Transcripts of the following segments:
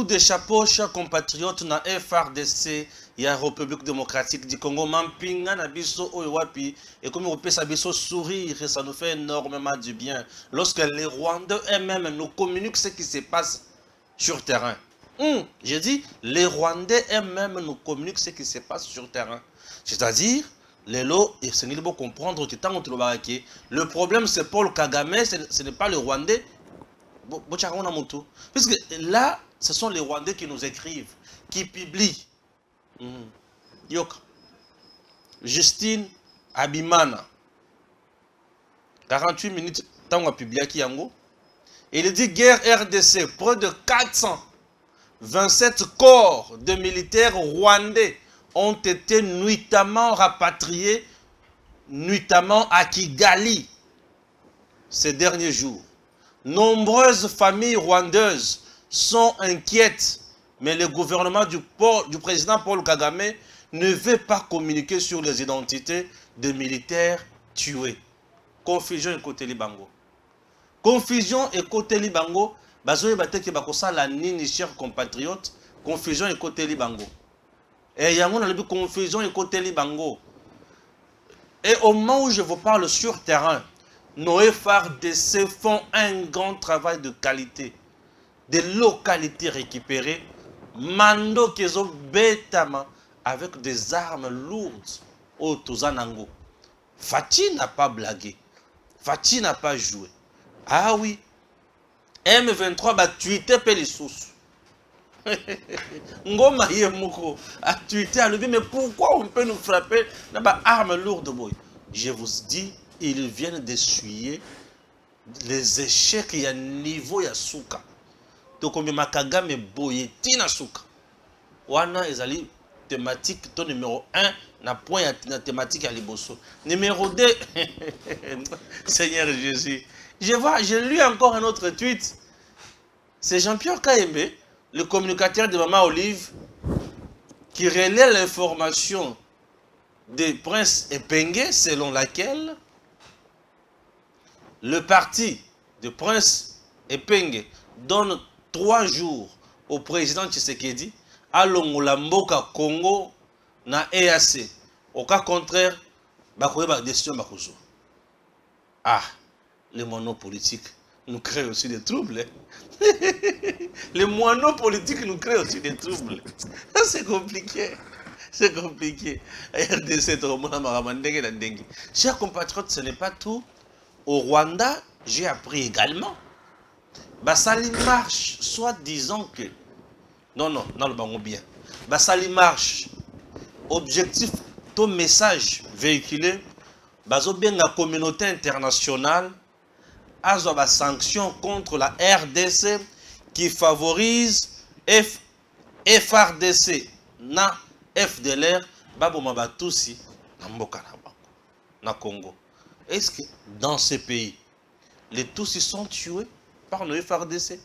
coup de chapeau, chers compatriotes, na FRDC, il y a République démocratique du Congo, Mampinga, Nabiso, Oewapi, et comme on peut s'abisso sourire, ça nous fait énormément du bien. Lorsque les Rwandais eux-mêmes nous communiquent ce qui se passe sur terrain. J'ai dit, les Rwandais eux-mêmes nous communiquent ce qui se passe sur terrain. C'est-à-dire, les lots, et c'est faut comprendre que tant que le problème c'est Paul Kagame, ce n'est pas le Rwandais. Puisque là, ce sont les Rwandais qui nous écrivent, qui publient. Yok. Justine Abimana. 48 minutes, tant qu'on a publié Kiyango. Il dit guerre RDC, près de 427 corps de militaires rwandais ont été nuitamment rapatriés, nuitamment à Kigali ces derniers jours. Nombreuses familles rwandaises sont inquiètes, mais le gouvernement du président Paul Kagame ne veut pas communiquer sur les identités des militaires tués. Confusion et côté Libango. Confusion et côté Libango, bazoye bateki bakosala nini chers compatriotes, confusion et côté Libango. Et yango na lebi confusion et côté Libango. Et au moment où je vous parle sur terrain, nos FRDC font un grand travail de qualité, de localité récupérée, mando kezo betama avec des armes lourdes au Tozanango. Fati n'a pas blagué, Fati n'a pas joué. Ah oui, M23 va tweeter les sources. Ngoma Yemoko a tweeté à lui, mais pourquoi on peut nous frapper dans armes lourdes, boy? Je vous dis, ils viennent d'essuyer les échecs y a niveau ya suka. Donc on Kagame boye tina suka. Wana ezali thématique ton numéro 1 na point na thématique à liboso. Numéro 2 Seigneur Jésus. Je lis encore un autre tweet. C'est Jean-Pierre Kaembe, le communicateur de Maman Olive, qui relaie l'information de Prince Epenge selon laquelle le parti de Prince Epenge donne 3 jours au président Tshisekedi à Longolamboka Congo na EAC. Au cas contraire, bakoye ba décision bakozo. Ah, les monopolitiques nous créent aussi des troubles. Les monopolitiques nous créent aussi des troubles. C'est compliqué. C'est compliqué. Chers compatriotes, ce n'est pas tout. Au Rwanda, j'ai appris également. Basali marche, soit disant que... Non, le bango bien. Basali marche. Objectif, ton message véhiculé. Baso bien la communauté internationale. Azo ba sanction contre la RDC qui favorise FRDC na FDLR. Babo mabatusi na mboka na Congo. Est-ce que dans ces pays, les Tutsis sont tués par le FRDC?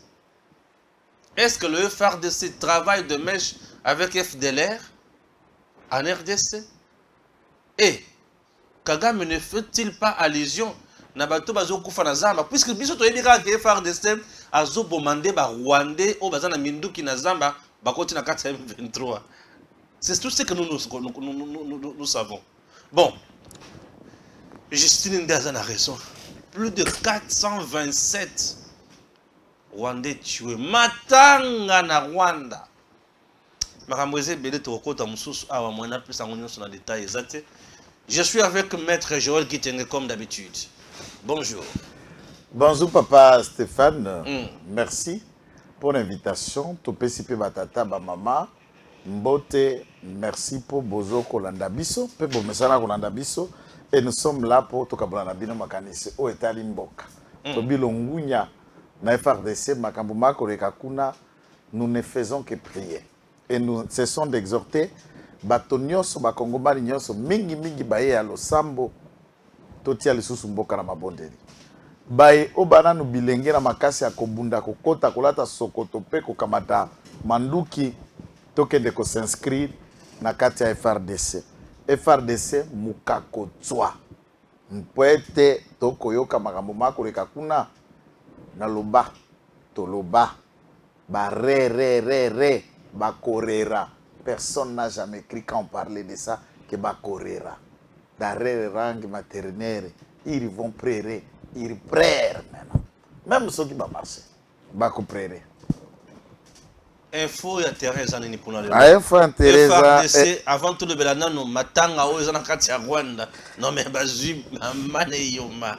Est-ce que le FRDC travaille de mèche avec FDLR en RDC? Et Kagame ne fait-il pas allusion na bato bazo kufa na zamba puisque biso to yebika ke FRDC azo bomandé ba Rwandais o bazana minduki na zamba bakoti na 4M23. C'est tout ce que nous savons. Bon, Justine Ndazan a raison. Plus de 427 Rwandais tués. Matanga na Rwanda. Je suis avec Maître Joël Kitenge comme d'habitude. Bonjour. Bonjour Papa Stéphane. Merci pour l'invitation. Topesipe batata ba mama. Mbote, merci pour Bozo Kolanda Biso. Pebo Mesana Kolanda Biso. Et nous sommes là pour Tokabana Bino Makanisi au Etali Mboka. Tobilongunya na FRDC Makambuma Korekakuna. Nous ne faisons que prier. Et nous cessons d'exhorter Batonioso Bakongomani Nyoso Mingi Mingi Baye à Losambo. Totia lisusu mboka na mabondeli. Baye obana no bilenge na makasi ya kobunda kokota kolata sokoto pe kokamata manduki tokende ko s'inscrire na kati ya FRDC. FRDC mukakotswa. Mpwete tokoyoka makambo makoleka kuna na loba toloba Bah, ré, bah, korera. Personne n'a jamais écrit quand on parlait de ça que bah, korera. D'arrêt rang maternelle, ils vont prêter, ils prèrent maintenant. Même ceux qui vont marcher, bah, prêter. Info ya terrain ezana ni pona le. Info intéressant. FARDC avant tout le belanano matanga o ezana kati ya Rwanda. Non mais bazui mane yoma.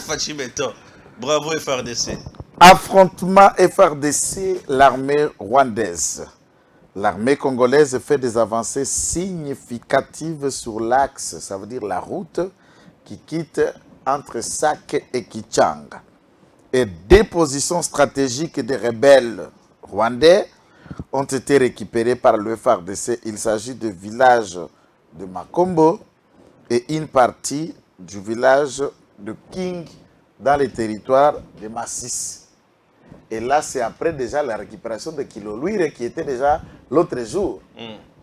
Fachimeto. Bravo FARDC. Affrontement FARDC, l'armée rwandaise. L'armée congolaise fait des avancées significatives sur l'axe, ça veut dire la route qui quitte entre Sake et Kichanga. Et des positions stratégiques des rebelles rwandais ont été récupérées par le FARDC. Il s'agit du village de Makombo et une partie du village de King dans les territoires de Massis. Et là, c'est après déjà la récupération de Kiloluire qui était déjà l'autre jour.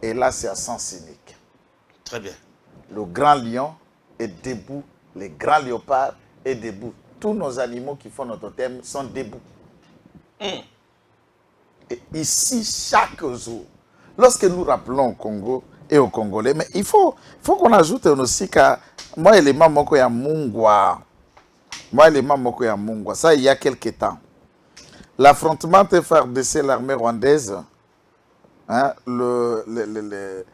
Et là, c'est à sens unique. Très bien. Le grand lion est debout, les grands léopards est debout. Tous nos animaux qui font notre thème sont debout. Et ici, chaque jour, lorsque nous rappelons au Congo et aux Congolais, mais il faut qu'on ajoute aussi que moi, élément moko ya Mungwa. Ça, il y a quelques temps. L'affrontement de FARDC, l'armée rwandaise, hein, le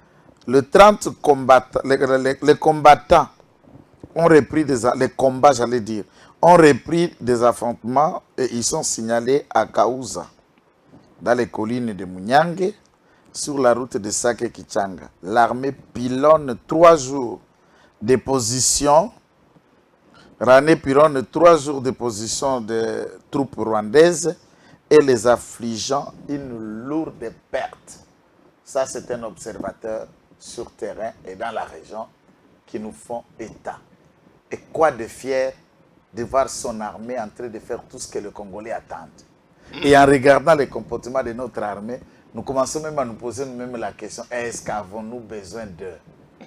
30 combattants, les combattants ont repris les combats, j'allais dire, ont repris des affrontements et ils sont signalés à Kaouza, dans les collines de Munyange, sur la route de Sake Kichanga. L'armée pilonne 3 jours de position. Rané pilonne 3 jours de position des troupes rwandaises et les affligeant une lourde perte. Ça, c'est un observateur sur terrain et dans la région qui nous font état. Et quoi de fier de voir son armée en train de faire tout ce que les Congolais attendent. Et en regardant les comportements de notre armée, nous commençons même à nous poser nous-mêmes la question, est-ce qu'avons-nous besoin d'eux?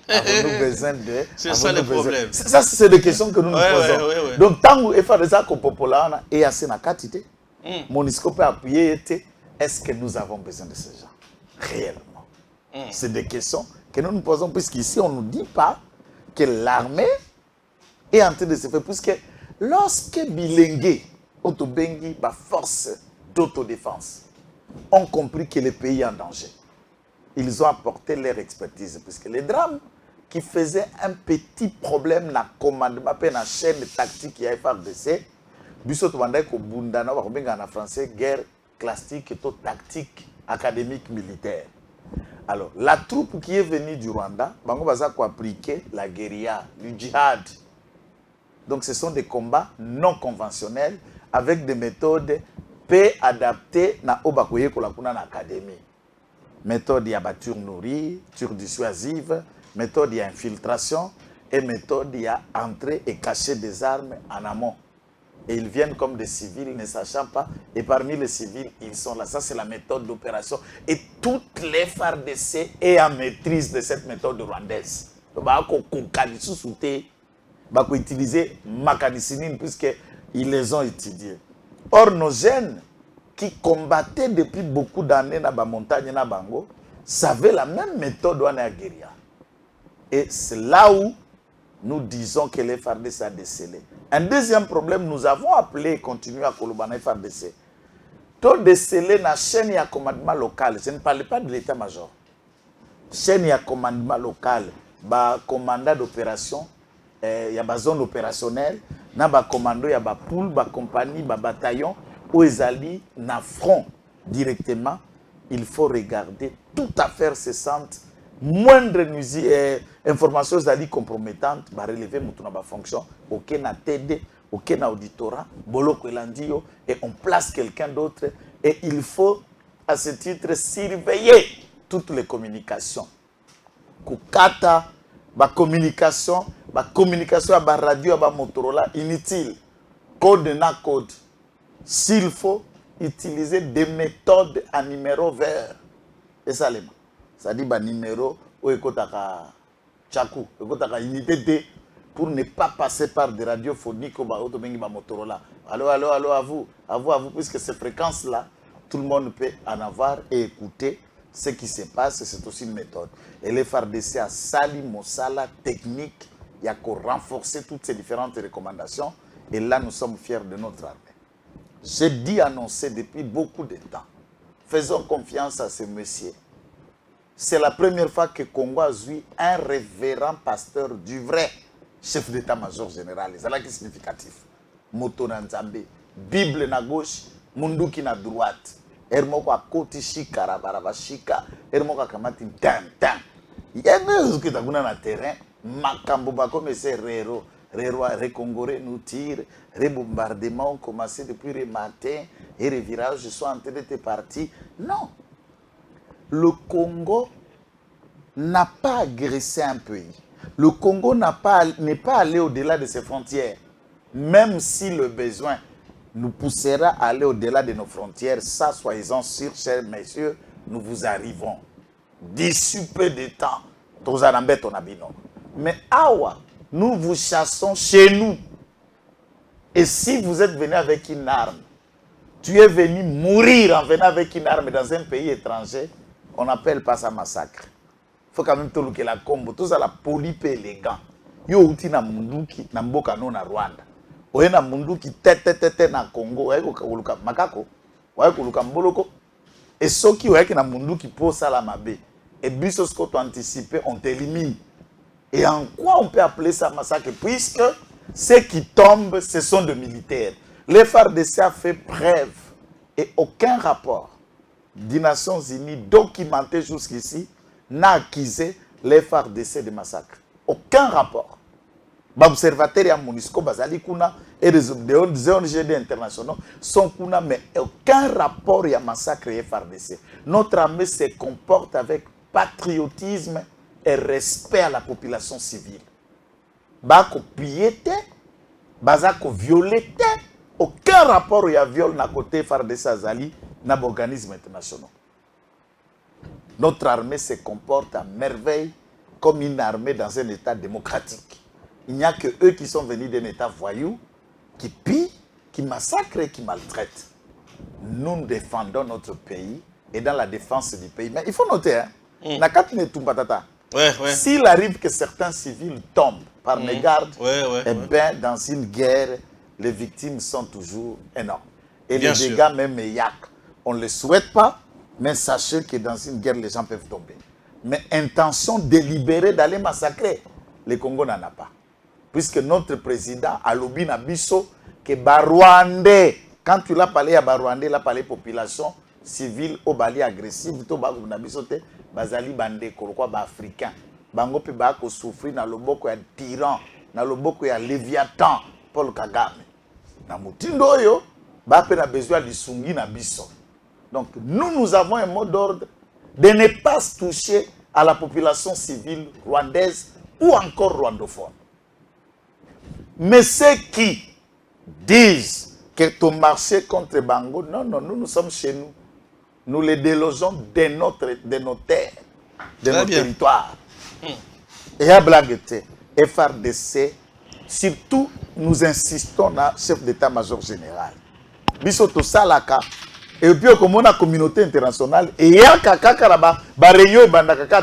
Avons-nous besoin d'eux? C'est ça le problème. Ça, c'est des questions que nous nous posons. Ouais. Donc, tant que FARDC ça populaire et assez na quantité, Monisco peut appuyer, est-ce que nous avons besoin de ces gens? Réellement. C'est des questions que nous nous posons, puisqu'ici, on ne nous dit pas que l'armée est en train de se faire. Puisque lorsque Bilingue, Otobengi, la force d'autodéfense, ont compris que le pays est en danger, ils ont apporté leur expertise. Puisque les drames qui faisaient un petit problème dans le commandement, dans la chaîne tactique qui a FARDC, Bissot Wandek au Bundana, en français, guerre classique et tactique académique militaire. Alors, la troupe qui est venue du Rwanda, Bango Baza a appliqué la guérilla, le djihad. Donc, ce sont des combats non conventionnels avec des méthodes peu adaptées à Obakoye Kolakuna dans l'académie. Méthode de batture nourrie, tir dissuasive, méthode d'infiltration et méthode d'entrée et cacher des armes en amont. Et ils viennent comme des civils ne sachant pas. Et parmi les civils, ils sont là. Ça, c'est la méthode d'opération. Et toutes les FARDC sont en maîtrise de cette méthode rwandaise. Donc, il faut utiliser Makanisinine puisqu'ils les ont étudiés. Or, nos jeunes qui combattaient depuis beaucoup d'années dans la montagne, savaient la même méthode en guérilla. Et c'est là où nous disons que les FARDC a décelé. Un deuxième problème, nous avons appelé et continué à Kolobana FARDC. Tout décelé dans la chaîne de commandement local. Je ne parle pas de l'état-major. Chaîne de commandement local, commandant d'opération, il y a des zones opérationnelles, il y a des commandos, il y a des poules, des compagnies, des bataillons, où ils allaient dans front directement. Il faut regarder toute affaire cessante. Moindre information compromettante va relever ma fonction, aucun TD, aucun auditorat, boloko elandio, et on place quelqu'un d'autre. Et il faut, à ce titre, surveiller toutes les communications. Kukata, communication à la radio, à la Motorola, inutile. Code na code. S'il faut utiliser des méthodes à numéro vert. Et ça, ça dit un numéro où il y a Tchakou, unité D pour ne pas passer par des radiophoniques au Motorola. Allô, à vous, puisque ces fréquences-là tout le monde peut en avoir et écouter ce qui se passe, c'est aussi une méthode. Et les FARDC a sali mosala technique, il y a qu'à renforcer toutes ces différentes recommandations. Et là, nous sommes fiers de notre armée. J'ai dit annoncer depuis beaucoup de temps. Faisons confiance à ce monsieur. C'est la première fois que Congo a eu un révérend pasteur du vrai chef d'état-major général. C'est là qui est significatif. Moto na Nzambe, Bible na gauche, Munduki na droite. Hermoko a koti shika, rabaraba shika, Hermoko a kamati tam. Il y a des choses qui sont na terrain. Makambo comme c'est Rero. Les Congolais nous tirent, les bombardements ont commencé depuis le matin et les virages sont en train d'être partis. Non. Le Congo n'a pas agressé un pays. Le Congo n'est pas allé au-delà de ses frontières. Même si le besoin nous poussera à aller au-delà de nos frontières, ça, soyez-en sûrs, chers messieurs, nous vous arrivons. D'ici peu de temps, mais awa, nous vous chassons chez nous. Et si vous êtes venu avec une arme, tu es venu mourir en venant avec une arme dans un pays étranger, on n'appelle pas ça massacre. Il faut quand même tout le la combo, tout ça la poli peu élégant. Yo uti na munduki na mboka no na Rwanda. Oye na munduki tete na Congo, oye kuluka makako, oye kuluka mboloko. Et ceux qui oye na munduki po sala mabe. Et biso ce qu'on anticipe, on t'élimine. Et en quoi on peut appeler ça massacre? Puisque ceux qui tombent, ce sont des militaires. Les FARDC a fait preuve et aucun rapport des Nations Unies documenté jusqu'ici n'a accusé les FARDC de massacre. Aucun rapport. L'observateur et MONUSCO, Bazali Kuna et les ONG internationaux sont Kuna, mais aucun rapport et massacre et FARDC. Notre armée se comporte avec patriotisme et respect à la population civile. Bako piété, bazako violeté, aucun rapport il y a viol na côté FARDC Azali na organismes internationaux. Notre armée se comporte à merveille comme une armée dans un état démocratique. Il n'y a que eux qui sont venus d'un état voyou, qui pillent, qui massacrent et qui maltraitent. Nous défendons notre pays et dans la défense du pays. Mais il faut noter, hein, s'il arrive que certains civils tombent par mégarde, eh bien, dans une guerre, les victimes sont toujours énormes. Et bien les dégâts, même yak, on ne les souhaite pas, mais sachez que dans une guerre, les gens peuvent tomber. Mais intention délibérée d'aller massacrer, le Congo n'en a pas. Puisque notre président, Alobi Nabiso, que Barwandais, quand tu l'as parlé à Barwandais, il a parlé population civile au bali agressive, to ba Nabiso te bazali bande kolokwa ba africain. Bango pe ba ko souffrir na loboko ya tyran, na loboko ya Léviathan, Paul Kagame. Na mutindo yo, ba pe na besoin lisungi na biso. Donc nous avons un mot d'ordre de ne pas toucher à la population civile rwandaise ou encore rwandophone. Mais ceux qui disent que ton marché contre Bango, non, nous sommes chez nous. Nous les délogeons de nos terres, de nos territoires. Et à blaguette, FARDC, surtout, nous insistons dans le chef d'état-major général. Bisoto Salaka. Et puis, comme on a la communauté internationale, et il y a réunion et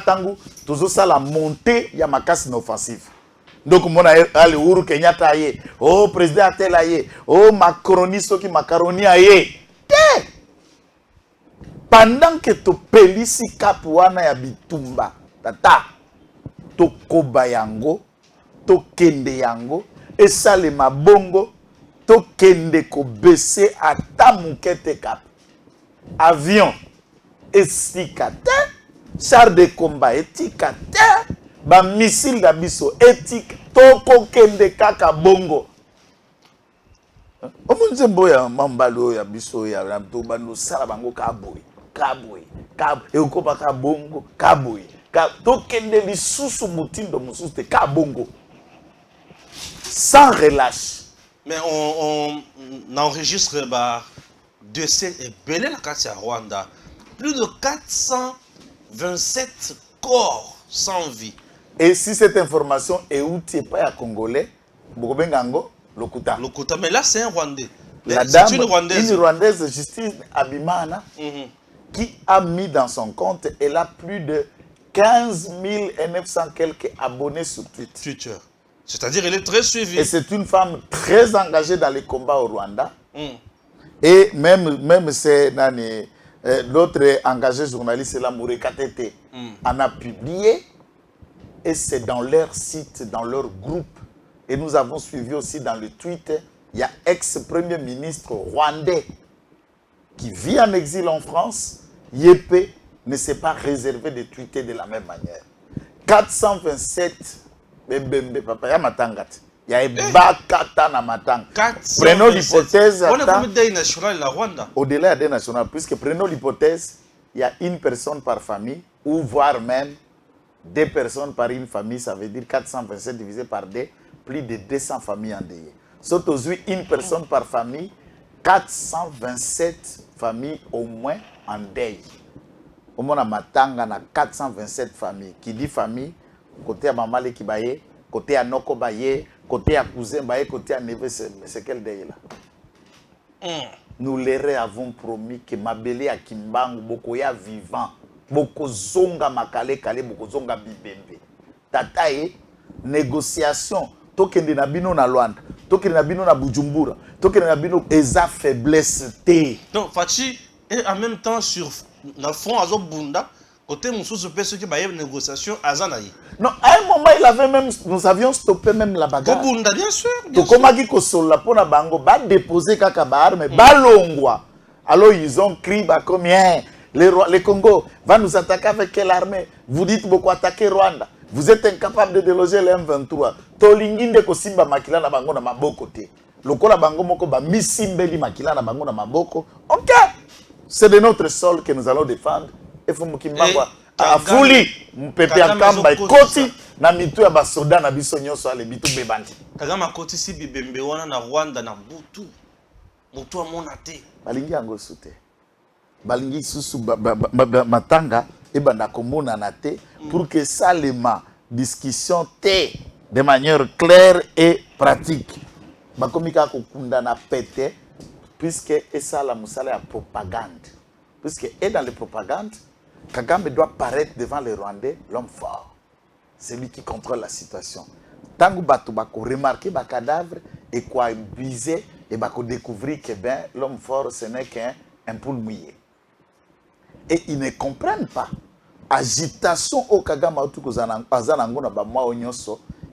tangu, toujours ça la montée, il y a ma casse offensive. Donc, on a le Uhuru Kenyatta, oh, président Atelaye, oh, Macroniste qui macaroni aye. Pendant que tu pelisi kapuana ya bitumba, tata, to koba yango, to kende yango, et ça le mabongo, to kende ko bese ata mukete kap. Avion, etikate, char de combat etikate, ba missile d'abisso éthique, toko kende kaka bongo. Omunze mboya mambalo ya biso ya ramto bando sala bango kaboy, e ukopa ka bongo, kaboy. To kende lisusu mutindo mususu te ka bongo. Sans relâche. Mais on enregistre décès et belé la carte à Rwanda. Plus de 427 corps sans vie. Et si cette information est outillée pas à Congolais, Bokobengango, Lokuta. Lokuta, mais là c'est un Rwandais. La dame, une Rwandaise. Une Rwandaise, Justine Abimana, qui a mis dans son compte, elle a plus de 15 900 quelques abonnés sur Twitter. C'est-à-dire qu'elle est très suivie. Et c'est une femme très engagée dans les combats au Rwanda. Et même c'est l'autre engagé journaliste, la Moureka Tete, en a publié. Et c'est dans leur site, dans leur groupe. Et nous avons suivi aussi dans le tweet, il y a ex-premier ministre rwandais qui vit en exil en France. Yépé ne s'est pas réservé de tweeter de la même manière. 427 Bembembe, papa, ya matangat. Il y a Bakata na matang. Prenons l'hypothèse. On a combien de nationales la Rwanda? Au-delà des nationales, puisque prenons l'hypothèse, il y a une personne par famille, ou voire même 2 personnes par une famille, ça veut dire 427 divisé par 2, plus de 200 familles endeuillées. Sauf aujourd'hui, une personne par famille, 427 familles au moins en deuil. Au moins, on a 427 familles. Qui dit famille, côté à Mamale Kibaye, côté à Noko Baye, côté à Cousin Baye, côté à Neve, c'est quel deuil là? Nous les avons promis que Mabele à Kimbangu, Bokoya vivant, Boko Zonga Makale Kale, Boko Zonga Bibembe. Tatae, négociation. Tokende na bino na Luanda, tokende na bino na Bujumbura, tokende na bino eza faiblesse té. Donc Fachi et en même temps sur le front Azo Bunda, côté Moussou peut ceux qui baillent négociation Azanaï. Non, à un moment il avait même, nous avions stoppé même la bagarre. Bunda bien sûr. Donc comme qui kosola pona bango ba déposer kaka ba arme ba longwa. Alors ils ont crié bah combien les Congo va nous attaquer avec quelle armée? Vous dites beaucoup attaquer Rwanda. Vous êtes incapable de déloger les M23. Tolinginde ko simba makila na bango na maboko te. Lokola bango moko ba misimbeli makila na bango na maboko. OK. C'est de notre sol que nous allons défendre. Et faut mukimbangwa a fuli mpepe akamba ekoti na mitu ya basoda na biso nyoso ale bitu bebandi. Kagama koti si bibembe wana na Rwanda na Butu. Mutu amona te. Balingi yango sute. Balingi susu matanga et banda komona na te pour que ça les discussion te de manière claire et pratique. Bakomika kokunda na pete puisque et ça la musala ya propagande. Puisque et dans les propagandes, Kagame doit paraître devant les Rwandais l'homme fort. C'est lui qui contrôle la situation. Tangu batu bako remarquer ba cadavre et quoi viser et bako découvrir que ben l'homme fort ce n'est qu'un poule mouillé. Et ils ne comprennent pas. Agitation au Kagame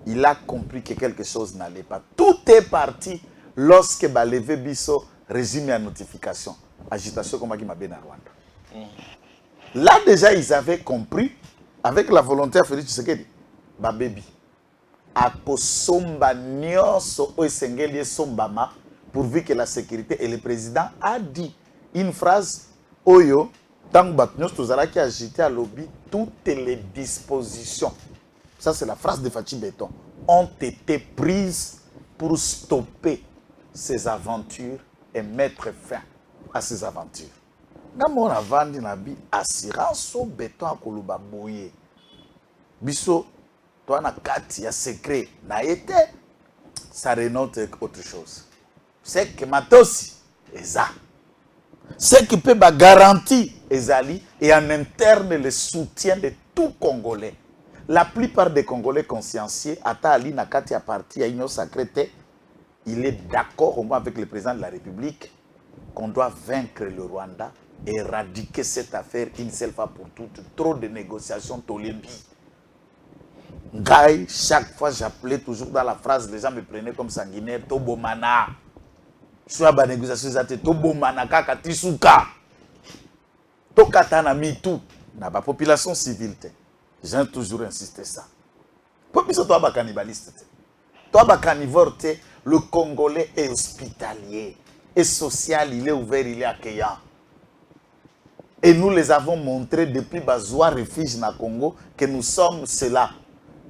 il a compris que quelque chose n'allait pas. Tout est parti lorsque levé Bisso résumé à notification. Agitation comme qui m'a bien à Rwanda. Là déjà ils avaient compris avec la volonté à Félix Tshisekedi. Baby. Akosomba nyonso o esengeli sombama pourvu que la sécurité et le président a dit une phrase oyo. Tant que nous avons agité à lobby, toutes les dispositions, ça c'est la phrase de Fachi Béton, ont été prises pour stopper ces aventures et mettre fin à ces aventures. Quand on a vendu nabi assurance au béton à Koluba Boye. Bisso, toi na kati ya secret na été, ça dénote autre chose. C'est que Matosi est ça. Ce qui peut garantir Ezali et en interne le soutien de tout Congolais. La plupart des Congolais conscienciés, Atali Nakati a parti à Union Sacrée, il est d'accord au moins avec le président de la République qu'on doit vaincre le Rwanda et éradiquer cette affaire une seule fois pour toutes. Trop de négociations, Tolembi. Gaï, chaque fois j'appelais toujours dans la phrase, les gens me prenaient comme sanguinaire, Tobomana. Soit la négociation, c'est Tobomana kaka tisuka. Tokatana mitou. Na ba population civile. J'ai toujours insisté ça. Population toi ba cannibaliste. Toi ba carnivore, le Congolais est hospitalier, est social, il est ouvert, il est accueillant. Et nous les avons montré depuis Bazoua refuge na Congo que nous sommes cela.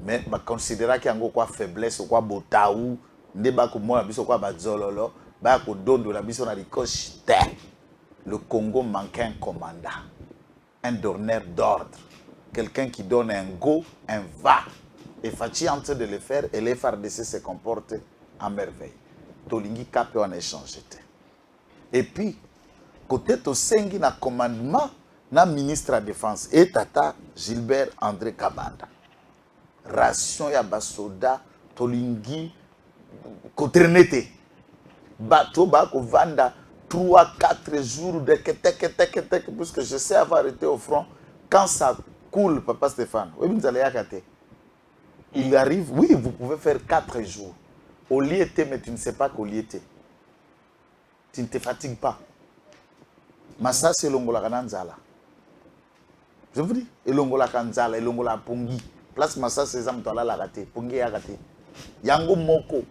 Mais bah considérer qu'il y a quoi faiblesse ou quoi botaou, ne ba ko mo biso quoi bazololo, ba ko dondo la biso na rikoche. Le Congo manque un commandant, un donneur d'ordre, quelqu'un qui donne un go, un va. Et Fachi est en train de le faire et les FARDC se comportent à merveille. Tolingi Kapé en échange. Et puis, côté to sengi na commandement, na ministre de la Défense, et tata Gilbert André Kabanda. Ration ya basoda, tolingi, kotrenete. Bateau bako vanda 3-4 jours de tek, puisque je sais avoir été au front. Quand ça coule, papa Stéphane, il arrive, oui, vous pouvez faire 4 jours. Au liété, mais tu ne sais pas qu'au liété. Tu ne te fatigues pas. Massa, c'est l'ongola kananzala. Je vous dis, l'ongola kanzala, l'ongola pongi. Place Massa, c'est zamtoala la raté, pongi a raté. Yango moko.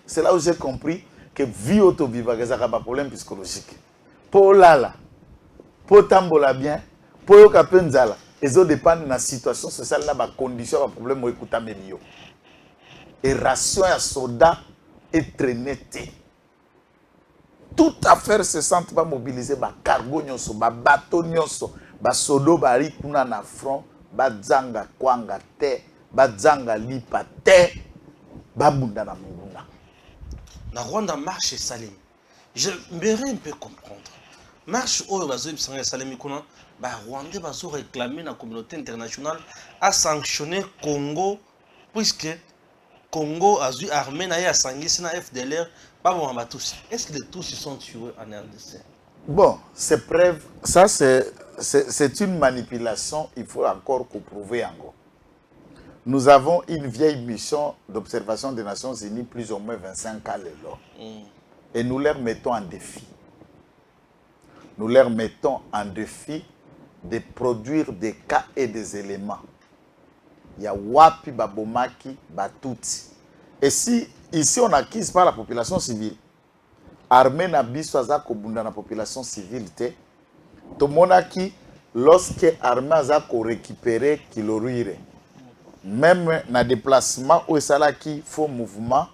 C'est là où j'ai compris que vie auto-viva, il y a un problème psychologique. Pour là, pour tambola bien, pour yo kapenzala, ils ont dépend de la situation sociale, la condition, le problème où écouter melio. Et ration à soda est traîné. Toute affaire se sent pas mobilisée, ba cargo nyonso, ba bateau nyonso, ba sodo bari kuna na front, ba zanga kwanga te, ba zanga lipa te, ba bunda na munguna. La Rwanda marche et Salim. J'aimerais un peu comprendre. Marche au Bazoum Salim Kuna, bah Rwanda va se réclamer la communauté internationale à sanctionner Congo, puisque Congo a eu armée à Sangis na FDLR, pas bon à tous. Est-ce que les tous ils sont tués en RDC? Bon, c'est preuve, ça c'est une manipulation, il faut encore prouver encore. Nous avons une vieille mission d'observation des Nations Unies, plus ou moins 25 ans. Et nous leur mettons en défi. Nous leur mettons en défi de produire des cas et des éléments. Il y a Wapi, Babomaki, Batouti. Et si ici on acquise par la population civile, armée na biso aza kobunda na population civile te, tomonaki lorsque armée aza ko récupérer kiloruire. Même na déplacement où ça qui faux mouvement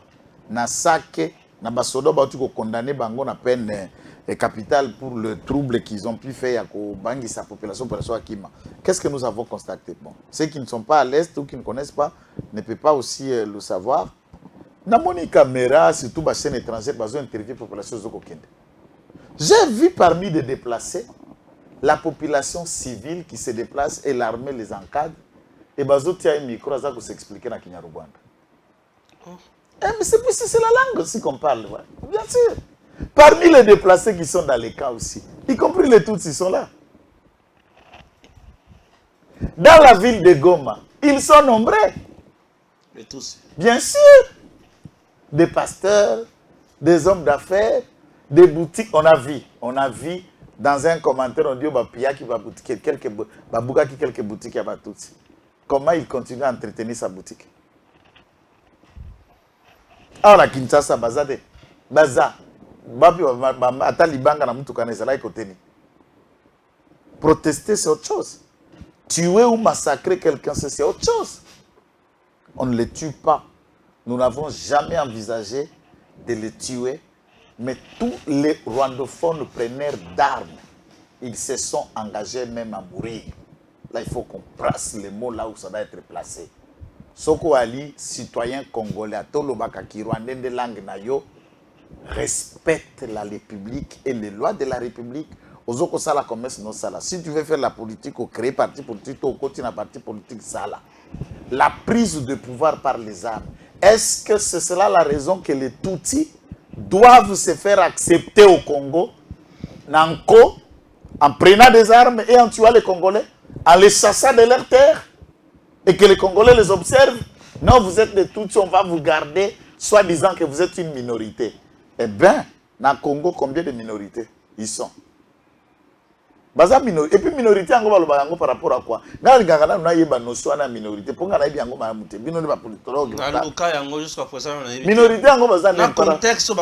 na saké na basodo ba tu ko condamner bango na peine capitale pour le trouble qu'ils ont pu faire à bangi sa population pour la Akima. Qu'est-ce que nous avons constaté? Bon, ceux qui ne sont pas à l'est ou qui ne connaissent pas ne peuvent pas aussi le savoir. Na moni caméra surtout ba chaîne étrangère ba zo interview population zokokende. J'ai vu parmi les déplacés la population civile qui se déplace et l'armée les encadre. Et Bazout a un micro pour s'expliquer dans Kinyarwanda. Mais c'est la langue aussi qu'on parle. Ouais. Bien sûr. Parmi les déplacés qui sont dans les camps aussi, y compris les Tutsis, ils sont là. Dans la ville de Goma, ils sont nombreux. Les Tutsis. Bien sûr. Des pasteurs, des hommes d'affaires, des boutiques. On a vu dans un commentaire, on dit quelques boutiques à Tutsis. Comment il continue à entretenir sa boutique? Alors la Kinshasa, Bazade, Baza, protester c'est autre chose. Tuer ou massacrer quelqu'un c'est autre chose. On ne les tue pas. Nous n'avons jamais envisagé de les tuer, mais tous les rwandophones preneurs d'armes, ils se sont engagés même à mourir. Là, il faut qu'on place les mots là où ça doit être placé. Soko Ali, citoyen congolais, Tolobaka qui rwandais de langue nayo, respecte la République et les lois de la République. Ozoko sala commerce non sala. Si tu veux faire la politique ou créer parti politique ou continuer un parti politique sala. La prise de pouvoir par les armes. Est-ce que ce sera la raison que les Tutsis doivent se faire accepter au Congo, Nanko, en prenant des armes et en tuant les Congolais, en les chassant de leur terre, et que les Congolais les observent? Non, vous êtes des Tutsis, on va vous garder, soi-disant que vous êtes une minorité. Eh bien, dans le Congo, combien de minorités ils sont? Et puis minorité par rapport à quoi? Minorité pour minorité contexte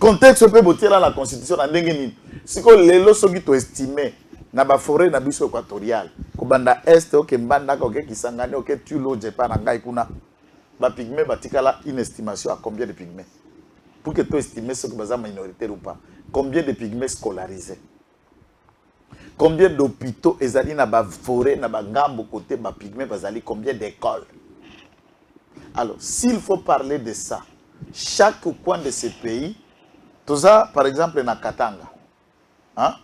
contexte peut botter dans la constitution na ndenge nini siko lelo soki to estimer na ba forêt na biso équatoriale ko banda est ok mbanda ko ke kisangani ok tulo jepa na ngai kuna ba pygmée batikala une estimation à combien de pygmées pour que tu estimer ce que baza minoritaire ou pas, combien de pygmées scolarisés, combien d'hôpitaux ezali na ba forêt na ba ngambo côté ba pygmée bazali, combien d'écoles. Alors s'il faut parler de ça, chaque coin de ce pays Tout ça, par exemple, na Katanga. Hein?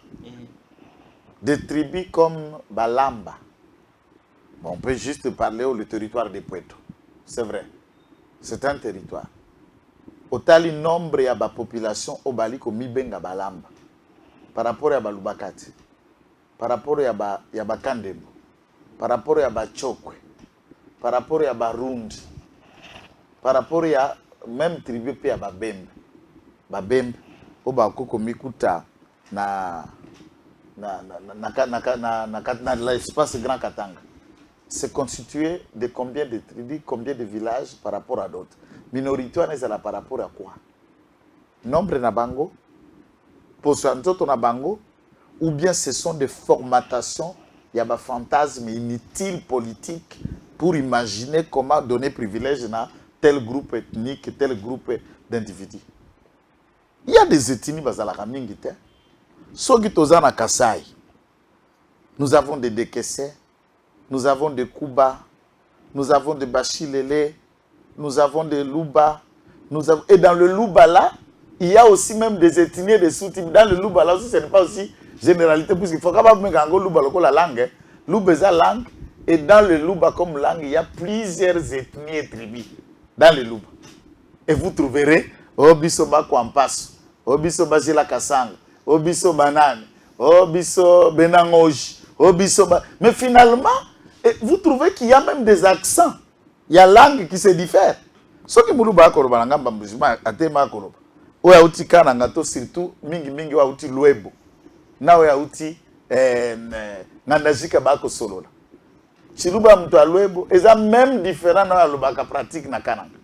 Des tribus comme Balamba. Bon, on peut juste parler au territoire de Puerto. C'est vrai. C'est un territoire. Au tali nombre ya ba population au bali ko mibenga Balamba. Par rapport à Balubakati. Par rapport à ba Kandembo. Par rapport à ba Chokwe. Par rapport à ba Rundi. Par rapport à même tribu pe ya Babembe. Babembe au ba koko mikuta na l'espace Grand Katanga. C'est constitué de combien de tribus, combien de villages par rapport à d'autres. Minorité, on est là par rapport à quoi? Nombre na bango, pourcentage na bango, ou bien ce sont des formatations, il y a des fantasmes inutiles politiques pour imaginer comment donner privilège à tel groupe ethnique, tel groupe d'individus. Il y a des ethnies bazalaka mingi te. Soki toza na Kasai, nous avons des Dekese, nous avons des Kuba, nous avons des Bachilele, nous avons des Luba, et dans le Luba là, il y a aussi même des ethnies de sous-types. Dans le Luba là aussi, ce n'est pas aussi généralité, puisqu'il faut quand même que Luba la langue, Luba est la langue, et dans le Luba comme langue, il y a plusieurs ethnies et tribus dans le Luba. Et vous trouverez Obisoba Kwampasu, Obisoba Jila Kasanga, Obiso Banane, Obiso Benangoji, Obiso... Mais finalement, vous trouvez qu'il y a même des accents. Il y a langue qui se diffère. Ce qui est bakoroba nga mbambujima atema akoroba. Oya uti kana ngato surtout mingi wa uti luebo. Na oya uti ngandajika bako solola. Chiluba mtu aluebo eza même différent na lobaka pratique na kananga.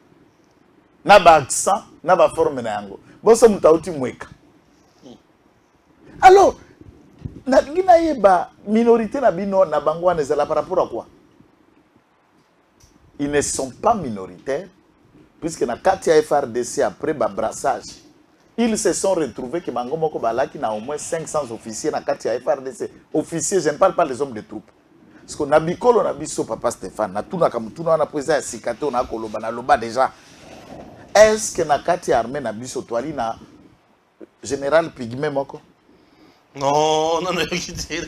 Na ba accent, na ba forme na yango. Boso mtu uti mweka. Alors, na minorité na bino na bangwa nezala par rapport à quoi? Ils ne sont pas minoritaires, puisque na Katia FRDC, après le brassage, ils se sont retrouvés que Mangomoko Balaki na au moins 500 officiers na Katia FRDC. Officiers, je ne parle pas des hommes de troupes. Parce qu'on a bicolo, on a biso papa Stéphane, na tout na kamutuna na posé à Sikato na koloba na loba déjà. Est-ce que na Katia armée na biso toali na général Pygmé moko? Non, non, non, quittez.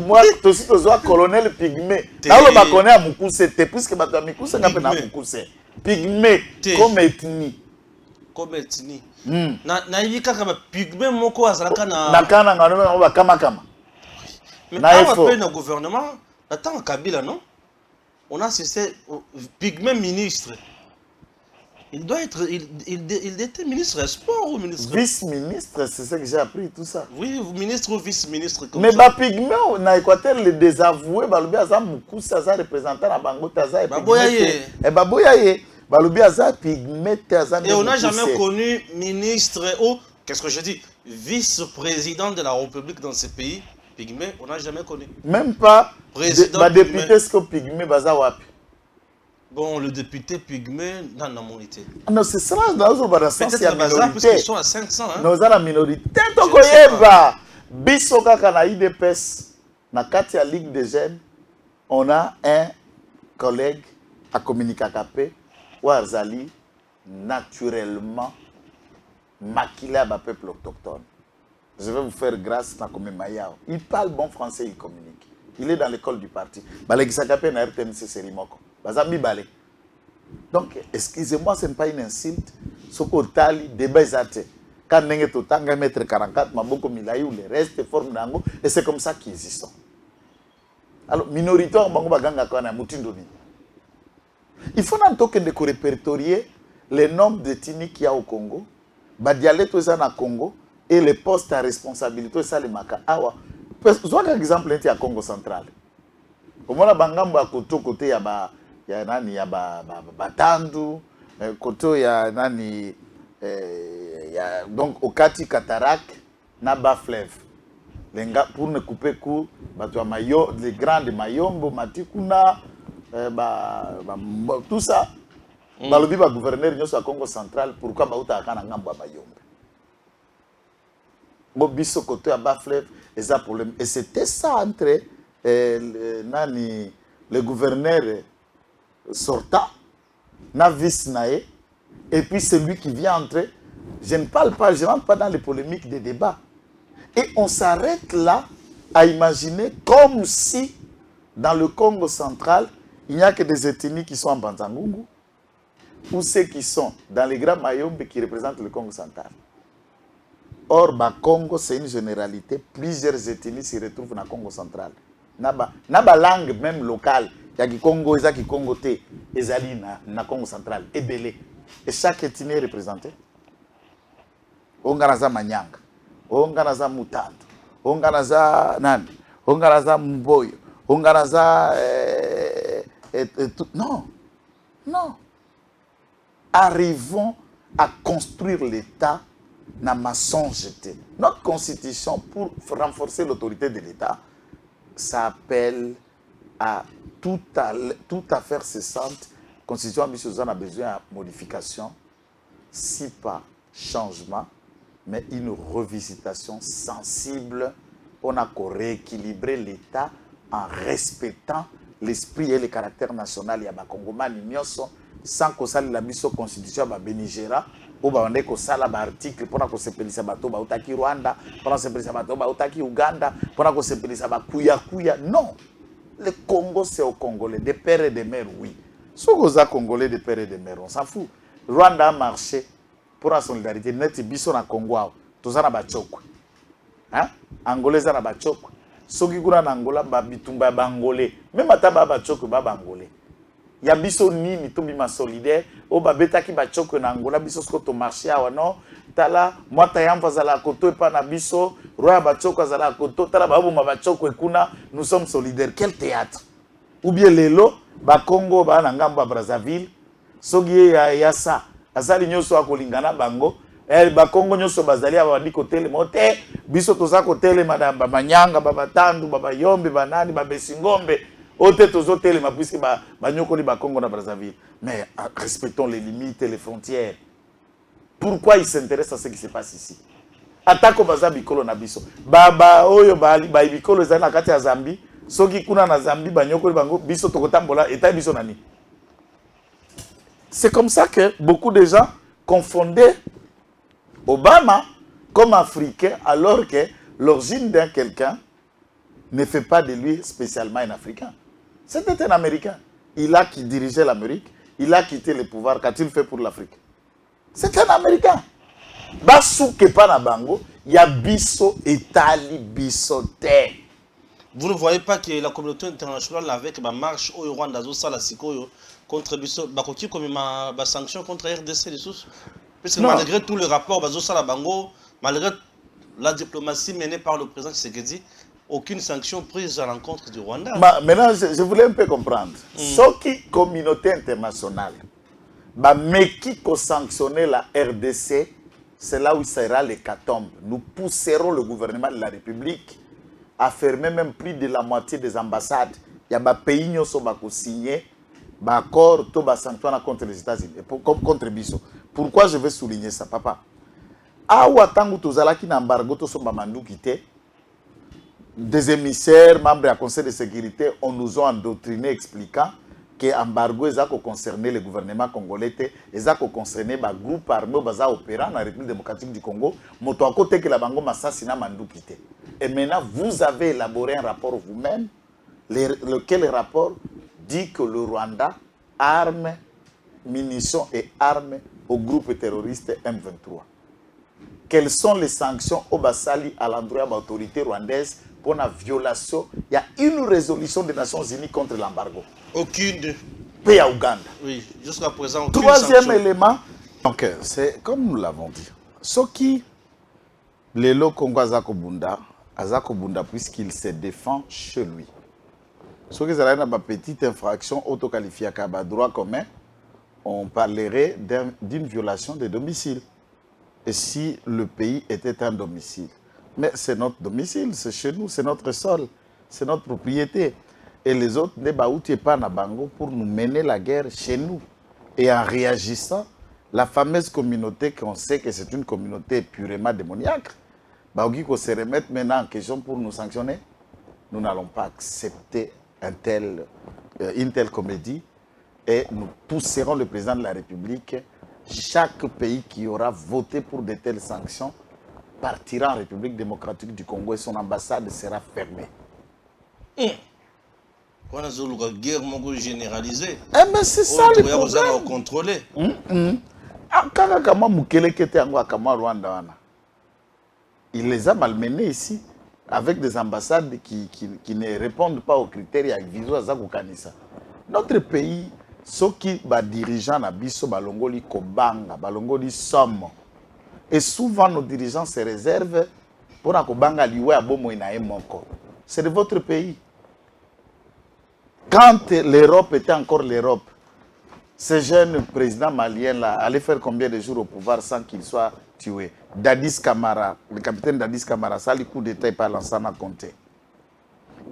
Moi, tu es colonel Pygmé. Là, on va connaître à Mukuse, puisque tu as Mukuse, on a Mukuse. Pygmé, comme ethnie. Comme ethnie. Na yika kama Pygmé moko azalaka na. Na kana ngano on va kama. Mais quand on a le gouvernement, attends Kabila non? On a cessé Pygmé ministre. Il doit être, il était ministre des Sports ou ministre... Vice-ministre, c'est ce que j'ai appris, tout ça. Oui, ministre ou vice-ministre. Mais bah Pygmé, on a Équateur, les désavoués, Baloubi Aza Moukou, Saza représentant à Bango, Taza et Baboyaye. Et Baboyaye, Baloubi Aza, Pygmé, Taza. Et on n'a jamais connu ministre ou, qu'est-ce que je dis, vice-président de la République dans ce pays, Pygmé, on n'a jamais connu. Même pas président député, ce que Pygmé, Baza Wapi. Bon, le député Pygmé, dans la minorité. Non, c'est ça, dans le sens, il y a minorité. Parce qu'ils sont à 500. Hein? Nous avons la minorité. Tokoyeba, Bisoka Kana IDPS, na Katia Ligue des Jeunes, on a un collègue à Communicacapé, Ouarzali, naturellement maquillé à un peuple autochtone. Je vais vous faire grâce à Mayao. Il parle bon français, il communique. Il est dans l'école du parti. Balekisakapé na RTNC Serimoko. Donc, excusez-moi, ce n'est pas une insulte. Ce que débat exaté. Quand on est au temps, on mettre 44, Maboko Milaï ou les restes forment d'ango. Et c'est comme ça qu'ils existent. Alors, minorité, on va ganga quand on a Moutindoni. Il faut en tant que de répertorier les nombres d'ethnies qu'il y a au Congo, Badialé tout ça dans Congo, et les postes à responsabilité, ça les maka. Awa. Soit un exemple, il y a Congo central. Comme on a Bangambo à côté, il y a nani ya batandu koto ya nani ya donc okati katarak na ba fleuve lenga pour ne couper court bato mayo les grandes mayombo matikuna tout ça balobi ba gouverneur nyoso à Congo central pourquoi ba uta kana ngambo mayombo bo biso koto ya ba fleuve et ça problème et c'était ça entre nani le gouverneur sortant, na vice nae, et puis celui qui vient entrer, Je ne parle pas, je ne rentre pas dans les polémiques des débats. Et on s'arrête là à imaginer comme si dans le Congo central, il n'y a que des ethnies qui sont en Banzangungu ou ceux qui sont dans les grands Mayombe qui représentent le Congo central. Or, le Congo, c'est une généralité. Plusieurs ethnies se retrouvent dans le Congo central. Naba langue même locale. Il y a qui Congo, il y a qui Congo T, ezali na Congo central, ebele. Et chaque ethnie est représentée. Ongaraza Manyanga, Ongaraza Mutanto, Ongaraza Nani, Ongaraza Mboyo, Ongaraza non, non. Arrivons à construire l'État dans ma jeté. Notre constitution, pour renforcer l'autorité de l'État, ça appelle à toute affaire cessante. La constitution a besoin de modification, si pas changement, mais une revisitation sensible. On a rééquilibré l'État en respectant l'esprit et le caractère national. Il y a des Congomani sans que ça la constitution ba Benigera ou ba on ko sala ba article pour ko sepelisa bato ba utaki Rwanda, pour ko sepelisa bato ba utaki Uganda, pour ko sepelisa ba kuya. Non. Le Congo c'est au Congolais, des pères et des mères, oui. Ce que les Congolais des pères et des mères, on s'en fout. Rwanda a marché pour la solidarité. Net biso na Congo, tout ça na ba chokwe. Hein? Angolais na ba chokwe. Soki kuna na Angola ba bitumba ba Angolais. Même ataba ba chokwe ba Angolais. Ya biso nini to bima solidaire o ba betaki ba chokwe na Angola biso sko to marché awa non tala mwata yamba zala koto epa na biso roya ba chokwe zala koto tala ba boma ba chokwe kuna nous sommes solidaires. Quel théâtre? Ou bien lelo ba Congo ba na ngambo ya Brazzaville soki ya sa azali nyoso akolingana bango ba Congo nyoso bazali abandi kotele mote biso toza kotele madame ba Manyanga ba Batandu ba Yombe ba nani ba Besingombe ote tozo tele ma puisque ba nyokoli ba Congo na Brazzaville. Mais respectons les limites et les frontières. Pourquoi ils s'intéressent à ce qui se passe ici? Atako baza bikolo na biso baba oyo ba bikolo za na kati ya Zambie soki kuna na Zambie ba nyokoli bango biso tokotambola eta biso nani. C'est comme ça que beaucoup de gens confondaient Obama comme africain alors que l'origine d'un quelqu'un ne fait pas de lui spécialement un Africain. C'était un Américain. Il a qui dirigeait l'Amérique, il a quitté le pouvoir. Qu'a-t-il fait pour l'Afrique? C'est un Américain. Basouke pana bango, ya biso etali biso te. Vous ne voyez pas que la communauté internationale avec ma marche au Rwanda la sikoyo contre biso bakoki comme ma sanction contre RDC les sous parce que malgré tout le rapport la bango malgré la diplomatie menée par le président Tshisekedi aucune sanction prise à l'encontre du Rwanda. Maintenant je voulais un peu comprendre ce qui communauté internationale mais qui peut sanctionner la RDC, c'est là où sera l'hécatombe. Nous pousserons le gouvernement de la République à fermer même plus de la moitié des ambassades. Il y a des pays qui ont signé accord contre les États-Unis, contre Bisso. Pourquoi je veux souligner ça, papa? Des émissaires, membres du Conseil de sécurité, on nous a endoctriné expliquant que l'embargo concernait le gouvernement congolais et concernait le groupe armé opérant dans la République démocratique du Congo. Et maintenant, vous avez élaboré un rapport vous-même, lequel rapport dit que le Rwanda arme, munitions et armes au groupe terroriste M23. Quelles sont les sanctions au Bassali à l'endroit de l'autorité rwandaise pour la violation? Il y a une résolution des Nations Unies contre l'embargo. Aucune. Pays à Ouganda. Oui, jusqu'à présent. Troisième élément, donc c'est comme nous l'avons dit. Ce qui, les Congo Azakobunda, puisqu'il se défend chez lui. Ce qui est une petite infraction autoqualifiée à droit commun, on parlerait d'une violation de domicile. Et si le pays était un domicile? Mais c'est notre domicile, c'est chez nous, c'est notre sol, c'est notre propriété. Et les autres ne baoutiez pas na bango pour nous mener la guerre chez nous. Et en réagissant, la fameuse communauté qu'on sait que c'est une communauté purement démoniaque, baogi qu'on se remette maintenant en question pour nous sanctionner, nous n'allons pas accepter une telle comédie et nous pousserons le président de la République chaque pays qui aura voté pour de telles sanctions partira en République démocratique du Congo et son ambassade sera fermée. On a une guerre généralisée. Eh bien, c'est ça le problème. Contrôler. Il les a malmenés ici avec des ambassades qui ne répondent pas aux critères. Notre pays, ceux qui sont dirigeants na biso balongoli kobanga, balongoli somme. Et souvent nos dirigeants se réservent pour na kobanga liwe abomo ina moko. C'est de votre pays. Quand l'Europe était encore l'Europe, ce jeune président malien là allait faire combien de jours au pouvoir sans qu'il soit tué? Dadis Camara, le capitaine Dadis Camara, ça le coup d'État par l'ensemble à compter.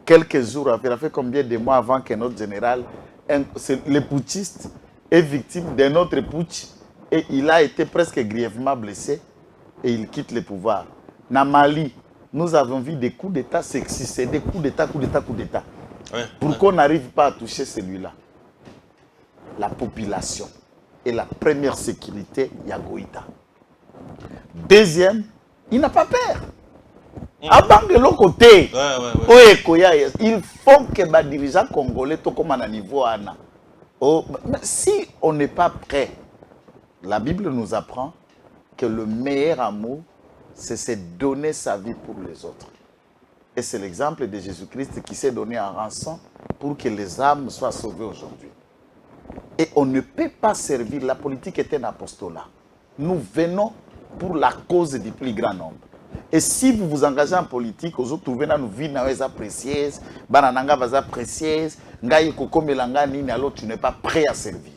Quelques jours après, il a fait combien de mois avant que notre général, le putschiste, est victime d'un autre putsch et il a été presque grièvement blessé et il quitte le pouvoir. Na Mali, nous avons vu des coups d'État sexistes, des coups d'État, coups d'État, coups d'État. Pourquoi on n'arrive pas à toucher celui-là? La population est la première sécurité, Yagoïta. Deuxième, il n'a pas peur. De l'autre côté, il faut que les dirigeants congolais soient comme à un niveau. Si on n'est pas prêt, la Bible nous apprend que le meilleur amour, c'est se donner sa vie pour les autres. Et c'est l'exemple de Jésus-Christ qui s'est donné en rançon pour que les âmes soient sauvées aujourd'hui. Et on ne peut pas servir. La politique est un apostolat. Nous venons pour la cause du plus grand nombre. Et si vous vous engagez en politique, vous trouvez dans nos vies précieuses, banananga vaza précieuse, ngaï kokomelanga nini, alors tu n'es pas prêt à servir.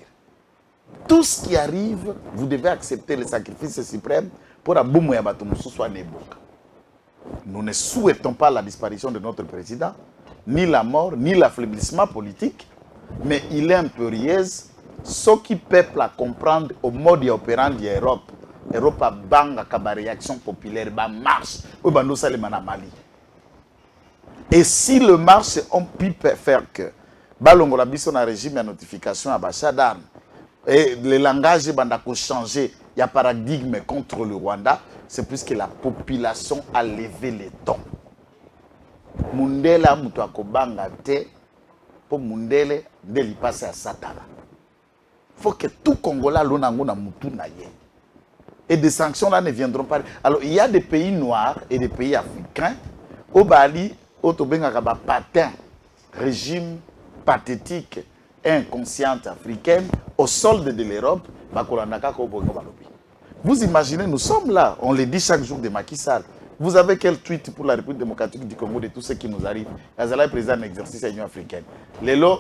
Tout ce qui arrive, vous devez accepter le sacrifice suprême pour aboumo ya bato musu soit neboka. Nous ne souhaitons pas la disparition de notre président, ni la mort, ni l'affaiblissement politique, mais il est impérieux. Ce qui peuple à comprendre au mode opérandi de l'Europe, l'Europe a banga kaba réaction populaire, ba marche, ou ba nous salima na Mali. Et si le marche on peut faire que balongola biso na régime à notification à bachat d'armes et le langage banda ko changer, il y a paradigme contre le Rwanda, c'est puisque la population a levé les tons. Mundela mutu akobanga te pour Mundele ndeli passe à Satana. Il faut que tout Congolais l'onango na mutu na ye. Et des sanctions là ne viendront pas. Alors il y a des pays noirs et des pays africains au Bali, au Tobenga kaba patin, régime pathétique et inconsciente africaine au solde de l'Europe, bakolandaka ko bongo balobi. Vous imaginez, nous sommes là, on le dit chaque jour de Macky Sall. Vous avez quel tweet pour la République démocratique du Congo de tout ce qui nous arrive? Azala président d'exercice de l'Union africaine. Lélo,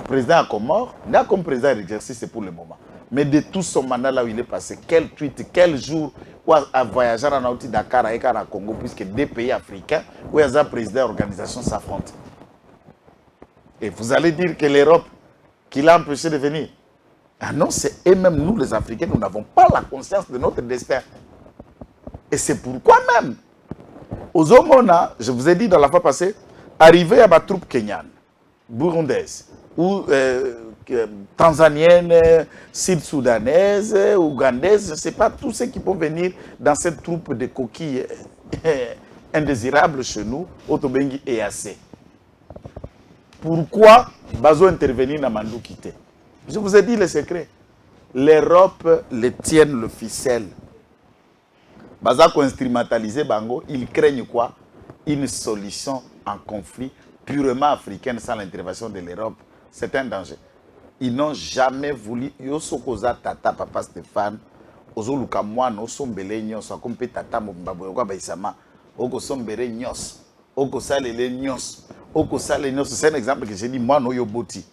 président à Comore, n'a comme président d'exercice pour le moment. Mais de tout son mandat là où il est passé, quel tweet, quel jour où a voyagé à Nauti Dakar et à Congo, puisque deux pays africains où il y a un président d'organisation s'affrontent. Et vous allez dire que l'Europe, qui l'a empêché de venir. Ah non, c'est eux-mêmes, nous les Africains, nous n'avons pas la conscience de notre destin. Et c'est pourquoi même, aux Omona, je vous ai dit dans la fois passée, arriver à ma troupe kenyane, burundaise, ou tanzanienne, sud-soudanaise, ougandaise, je ne sais pas, tous ceux qui peuvent venir dans cette troupe de coquilles indésirables chez nous, Otobengi et assez. Pourquoi Bazo intervenir dans Mandou Kité? Je vous ai dit le secret. L'Europe les tienne le ficelle. Bazako instrumentalisé Bango, ils craignent quoi? Une solution en conflit purement africaine sans l'intervention de l'Europe. C'est un danger. Ils n'ont jamais voulu. Yosokoza tata papa Stéphane, Ozoluka moine, Osombele nyos, Akompe tata Mbabouyoka Baïsama, Oko Sombere nyos, Oko Salele nyos, Oko Salele nyos. C'est un exemple que j'ai dit, moi no yoboti.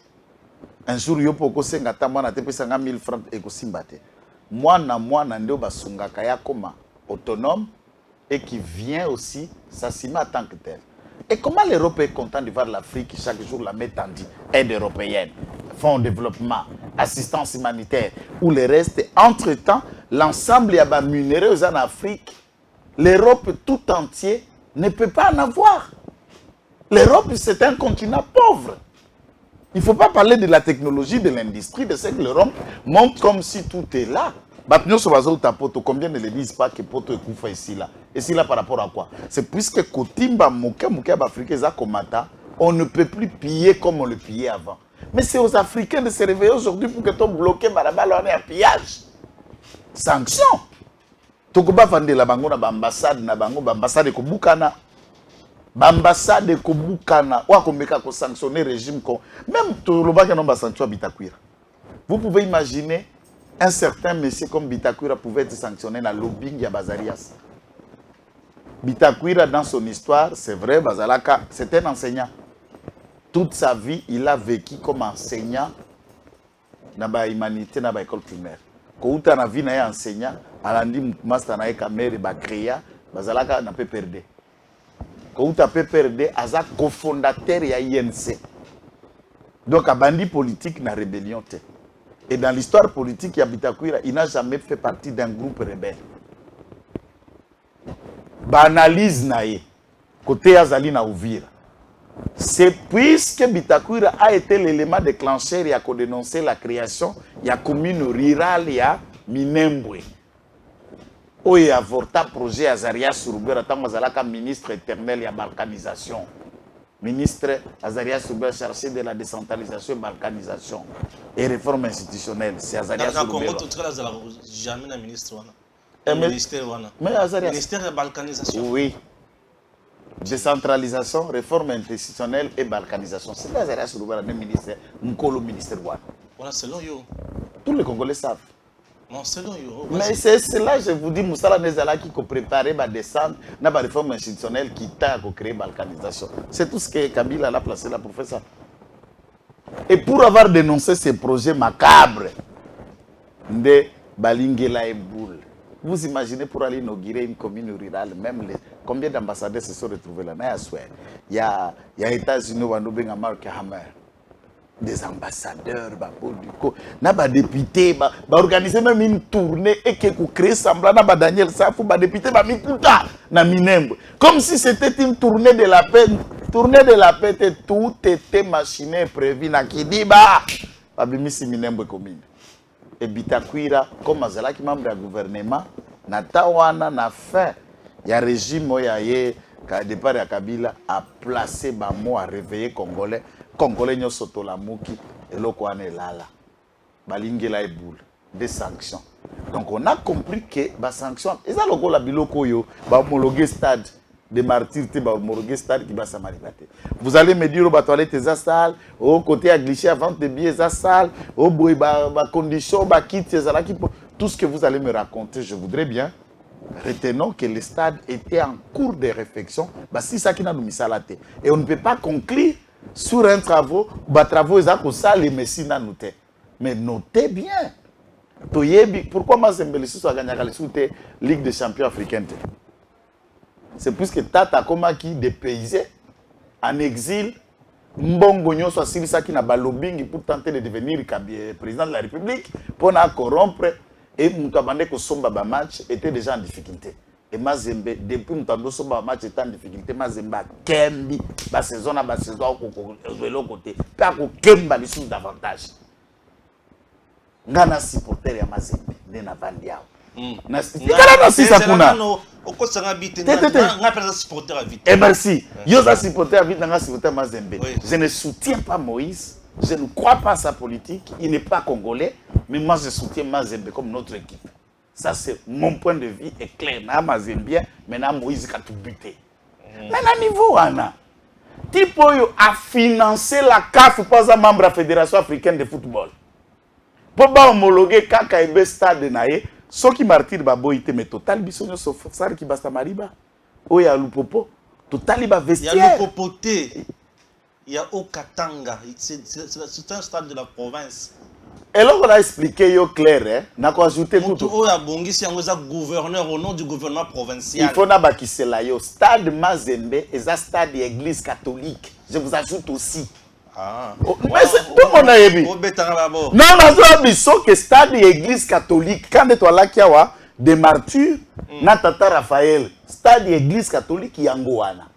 Un jour, yo poko sengata mwana te pesa 1000 francs eko simbate. Mwana ndio basunga kaya koma autonome et qui vient aussi s'assumer en tant que tel. Et comment l'Europe est contente de voir l'Afrique qui chaque jour la met tendue, aide européenne, fonds de développement, assistance humanitaire, ou le reste. Entre-temps, l'ensemble y a minéraux en Afrique. L'Europe tout entier ne peut pas en avoir. L'Europe, c'est un continent pauvre. Il ne faut pas parler de la technologie, de l'industrie, de ce que l'Europe montre comme si tout est là. Combien ne le disent pas que Poto est Koufa ici là? Et ici là par rapport à quoi? C'est puisque Kotimba Mouké Africain Zakomata, on ne peut plus piller comme on le pillait avant. Mais c'est aux Africains de se réveiller aujourd'hui pour que tu bloqué Baraba, on est à pillage. Sanction. Tokoba Vande la bango na ambassade na bango, ambassade de Kobukana. Ambassade de Kobukana. Ou à combien qu'on sanctionner le régime. Même tout le bac n'a sanctionné Bitakwira. Vous pouvez imaginer un certain monsieur comme Bitakwira pouvait être sanctionné dans le lobbying à Bazarias. Bitakwira, dans son histoire, c'est vrai, Bazalaka, c'était un enseignant. Toute sa vie, il a vécu comme enseignant dans l'humanité, dans l'école primaire. Quand il a vu un enseignant, il a dit que il a créé, Bazalaka n'a pas perdu. Quand il a perdu, il a cofondateur de l'INC. Donc, il a bandi politique dans la rébellion. Et dans l'histoire politique, Bitakwira, il n'a jamais fait partie d'un groupe rebelle. Banalise naïe, côté Azali na Ouvira. C'est puisque Bitakwira a été l'élément déclencheur et a dénoncé la création de la commune rurale de Minembwe. Où il a avorté le projet Azaria Surubera, tant que ministre éternel de la balkanisation. Ministre Azaria Surubera chargé de la décentralisation et balkanisation et réforme institutionnelle. C'est Azaria Surubera. Jamais un ministre. Ministère de balkanisation. Oui. Décentralisation, réforme institutionnelle et balkanisation. C'est là le ministère, le ministère. Voilà, selon yo. Tous les Congolais savent. Non, selon yo. Mais c'est là, je vous dis, Moussala Nezala qui a préparé la descente dans la réforme institutionnelle qui a créé la balkanisation. C'est tout ce que Kabila a placé là pour faire ça. Et pour avoir dénoncé ces projets macabres de Balingela et Boule, vous imaginez pour aller inaugurer une commune rurale, même combien d'ambassadeurs se sont retrouvés là? Il y a États-Unis, des ambassadeurs, des députés, organiser même une tournée et que créer semblant à Daniel Safou, des députés, comme si c'était une tournée de la paix. Tournée de la paix, tout était machiné, prévu. Nakidiba, Babimisi Minembwe commune. Et Bitakwira, comme Azala qui membre du gouvernement, Natawana na fin, il y a un régime où il y a départ de Kabila a placé Bamo à réveiller Congolais. Congolais n'y soto la mouki et l'okwane lala. Balingela et boule. Des sanctions. Donc on a compris que les sanctions, et ça le la biloko yo, homologué stade de martyrs, homologué stade qui va s'amaribate. Vous allez me dire, au toilette est sale, au côté à glisser avant de billets est sale, au bout condition, tout ce que vous allez me raconter, je voudrais bien. Retenons que le stade était en cours de réflexion. C'est ça qui n'a mis ça la tête. Et on ne peut pas conclure sur un travaux, travaux les messi n'a noté. Mais notez bien. Pourquoi Mazembe soit gagné la Ligue des champions africaine? C'est puisque Tata Komaki dépaysé en exil, Mbongo Nyonso Silisa qui n'a pas lobbying pour tenter de devenir président de la République, pour corrompre et Moutabande que Somba match était déjà en difficulté. Et Mazembe, depuis Moutando Somba match était en difficulté, Mazembe a Kembi, la saison à la saison de l'autre côté, pas qu'on Kemba les sous davantage. Ngana supporter ya Mazembe, Nena Vandiao. Merci. Je ne soutiens pas Moïse. Je ne crois pas à sa politique. Il n'est pas congolais. Mais moi, je soutiens Mazembe comme notre équipe. Ça, c'est mon point de vue est clair. Mazembe, maintenant Moïse a tout buté. Maintenant, niveau, Anna. Tipoyo a financé la CAF pas un membre de la Fédération africaine de football. Pour homologuer Kakaïbe Stade de Naye. Ceux qui martyrs baboïté mais total bisogno sofsar qui basta mariba. Oh ya lupopo. Total iba vestiaire. Il y a lupopoté. Il y a Okatanga. C'est un stade de la province. Et là on a expliqué yo clair hein. N'a quoi ajouter tout. Oh ya bongi si on gouverneur au nom du gouvernement provincial. Il faut na bakisela yo stade Mazembe et ça stade de l'église catholique. Je vous ajoute aussi. Ah. Oh, mais tout le monde a émis. Non, non, que stade de l'église catholique, quand tu as là qui a des martyrs, Natata Raphaël, stade de l'église catholique Yangoana.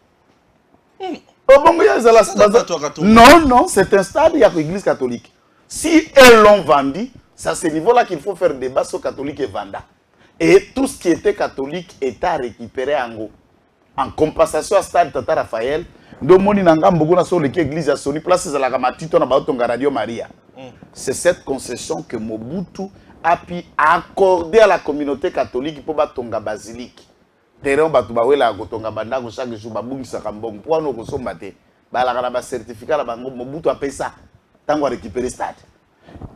Non, non, c'est un stade de l'église catholique. Si elles l'ont vendu, C'est à ce niveau-là qu'il faut faire débat sur catholique et Vanda. Et tout ce qui était catholique était à récupérer en gros. En compensation à Stade Tata Raphaël, c'est cette concession que Mobutu a pu accorder à la communauté catholique pour Batonga Basilique. Terrain Batubawela Gotonga Banda chaque jour Babung Sakambong pour nous consommer. Balagana certificat la bango Mobutu a payé ça. Tant récupérer Stade.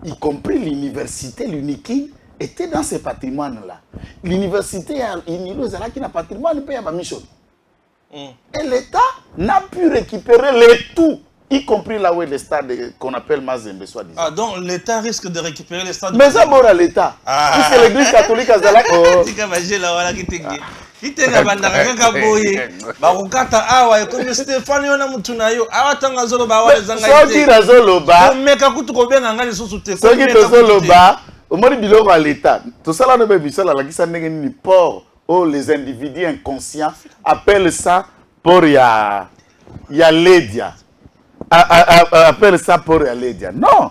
Y compris l'université, l'unique était dans ce patrimoine-là. L'université a qui n'a patrimoine paye à mission. Et l'État n'a pu récupérer le tout, y compris là où est le stade qu'on appelle Mazembe, soi-disant. Ah, donc l'État risque de récupérer le stade. Mais ça, bon, l'État. Puisque l'église catholique a Zala. Oh, les individus inconscients appellent ça pour ya Lédia. Appellent ça pour ya Lédia. Non.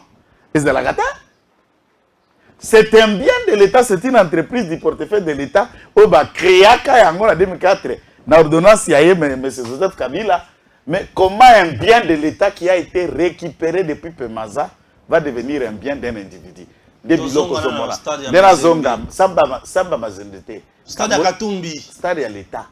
C'est un bien de l'État, c'est une entreprise du portefeuille de l'État. On va créer en 2004, dans l'ordonnance, il y a M. Joseph Kabila. Mais comment un bien de l'État qui a été récupéré depuis Pemaza va devenir un bien d'un individu? Des biloko zomora. De la zonga, samba mazendete. Stade à Katumbi. Stade à l'État.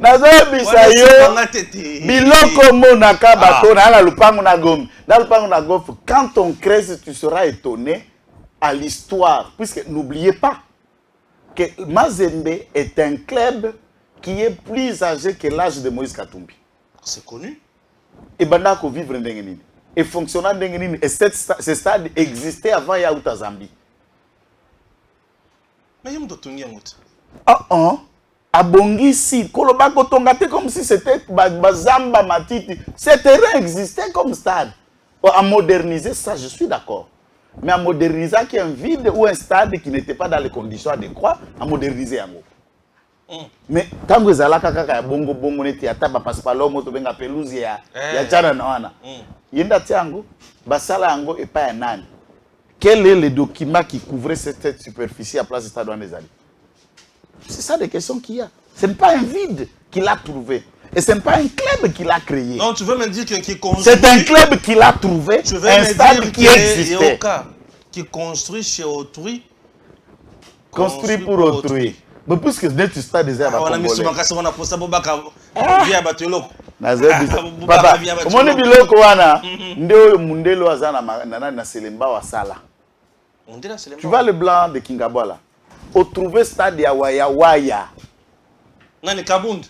Nazobisa yo biloko monaka bato na la lupango na gom. Dans le lupango na gom, quand on creuse, tu seras étonné à l'histoire. Puisque n'oubliez pas que Mazembe est un club qui est plus âgé que l'âge de Moïse Katumbi. C'est connu. Et Bandako vivre ndengenini. Et fonctionnant ndengenini. Et ce stade existait avant Yaouta Zambie. Mais il y a un mot. Ah, Abongisi, Kolobako Tongate comme si c'était Bazamba Matiti. Ce terrain existait comme stade. À moderniser ça, je suis d'accord. Mais à moderniser qui est un vide ou un stade qui n'était pas dans les conditions adéquates, à moderniser un mot. Mais quand vous allez à bongo bongo neti ataba paspalo moto benga peluzi ya chana na wana yenda tiango basala yango et pas un quel est le document qui couvrait cette superficie à place du stade des Alliés? C'est ça des questions qu'il y a. Ce n'est pas un vide qu'il a trouvé et ce n'est pas un club qu'il a créé. Non, tu veux me dire que construit. C'est un club qu'il a trouvé, un stade qui existait. Qui construit chez autrui. Construit pour autrui. Mais puisque tu stades des herbes, on a mis sur ma casse, on a posé ça pour Baka. Papa, mon biloko wana, ndio mundelo azana na selemba wa sala. Tu vois le blanc de Kingabwala. Au trouver stade ya Waya. Nani Kabund.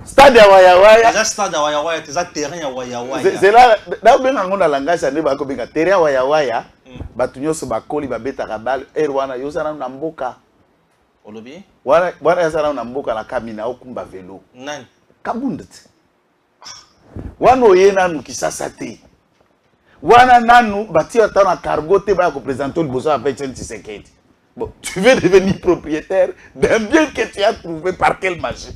Stade ya Waya. Déjà stade ya Waya, c'est ça terrain ya Waya. C'est là, là où on a langage ane ba ko benga terrain Waya. Batu nyonso bakoli babeta kabal erwana yosana na mboka. Olobi? Wana yosana na mboka na kamina okumba velo. Nani? Kabunda. Wana oyena nu kisasa te. Wana nanu bati atana cargo te ba ko présenter le bossa avec Tshisekedi. Bon, tu veux devenir propriétaire d'un bien que tu as trouvé par quelle magie?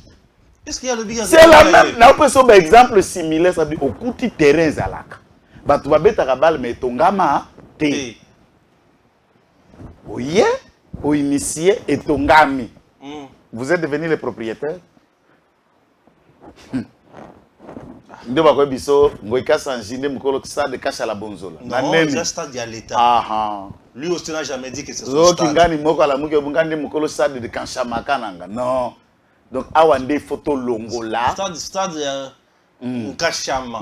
Est-ce qu'il y a le bien? C'est la même. Na peut un exemple similaire ça dit au kuti terrain zalaka. Batu babeta kabal mais tongama T. Oui, au initié et tongami. Vous êtes devenu le propriétaire? Nde ba ko biso ngoika sanjinde mukolo stade kasha la bonzola. Non, c'est stade de l'État. Lui aussi n'a jamais dit que c'est son stade. Kingani moko ala muke bungande mukolo stade de Kanshamaka nanga. Non. Donc awande photo longola. Stade Nkashama.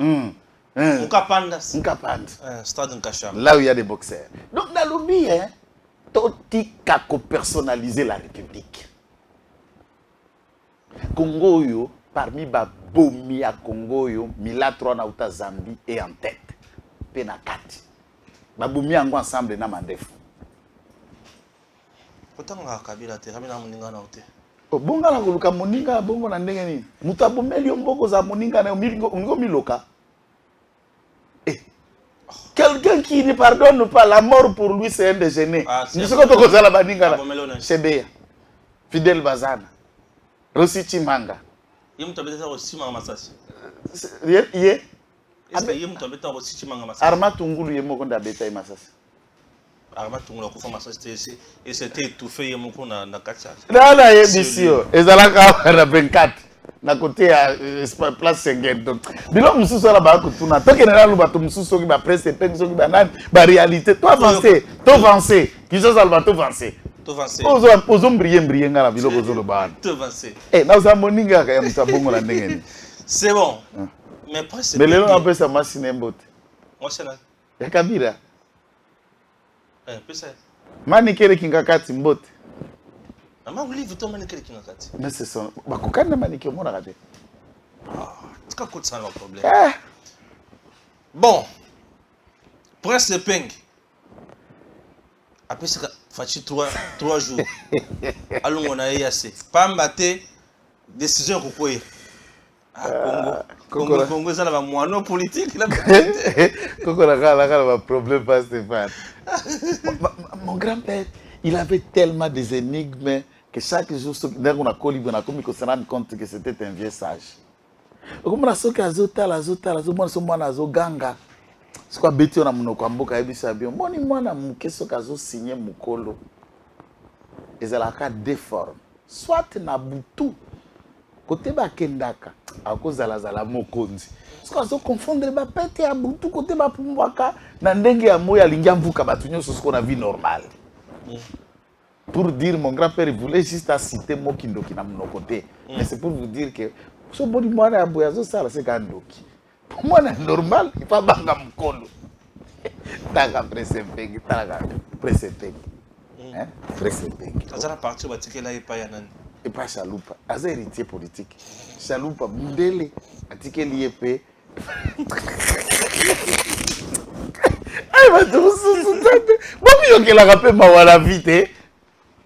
Nkapanda. Stade Nkashama. Là où il y a des boxeurs. Donc dans le lobby, Toti kako personnaliser la République. Congo yo parmi ba bomi à Congo yo Milatro na uta Zambie est en tête. Penakati. Ba bomi ango ensemble na mandefu. Pourtant nga Kabila te ramina muninga na uté. Bonga la koluka moninga bongo na ndenge ni. Muta bomeli mboko za moninga na ngo miloka. Quelqu'un qui ne pardonne pas la mort pour lui, c'est un déjeuner. Nous sommes tous la baningana. Chebeya, Fidel Bazana, Rossi Chimanga, Il me aussi Mamasasi. Est-ce que il me aussi Mamasasi? Arma Tungulu est mort de Beta Massas. Arma Tungulu a Massas et c'était étouffé Yamukuna Nakacha. Là, là, il y a des et ça la 24. Na côté à place Sengen. Donc, bilo mususu la ba kutuna. Tant que na luba to mususu ki ba presse pe so ki ba nan ba réalité. Toi avancer, toi avancer. Qui ça salva toi avancer. Toi avancer. Ozo briller ngala bilo bozo lo ba. Toi avancer. Eh, na za moninga ka ya mtabongo la ndenge. C'est bon. Mais presque. Mais le on peut ça machine mbote. Moi c'est là. Ya kabira. Peu ça. Mani kere kingakati mbote. Maman vous livre toi mani kere kingakati. Mais c'est ça. Ba kokana mani ke mona kate. Ah, c'est quoi ça le problème. Bon. Presque ping. Après ça fait 3 jours. Allons on a assez. Pas mbaté décision ko Congo ça va moino politique là. Congo la problème pas Stéphane. Mon grand-père, il avait tellement des énigmes que chaque jour dès qu'on a collé on a commis qu'on se rende compte que c'était un vieux sage. Comme la soka azotala mwana so mwana azoganga. C'est quoi beti on a monoko mboka ebisa bien. Moni mwana muke soka azo signer mukolo. Ezalaka déforme. Soit na butu côté ba kendaka akozala zala mokonzi. Parce qu'on se confondre ba pete ya butu côté ba pumbwaka na ndenge ya moya lingia mvuka batu nyonso ce qu'on a vu normal. Pour dire mon grand-père il voulait juste citer mokindoki na monokoté. Mais c'est pour vous dire que so boni mwana ya boya zo sala c'est kandoki. Pour moi c'est normal, il pas banga mukolo. Taka presepeng, taka presepeng. Hein? Presepeng. Azara parti ba tikela epa ya nani? Et pas Chaloupa, as héritier politique. Chaloupa, Boudele, Atikeli Epé. Aïe, ma tout sous-sous-tête. Bon, il y a rappelé ma wala vite.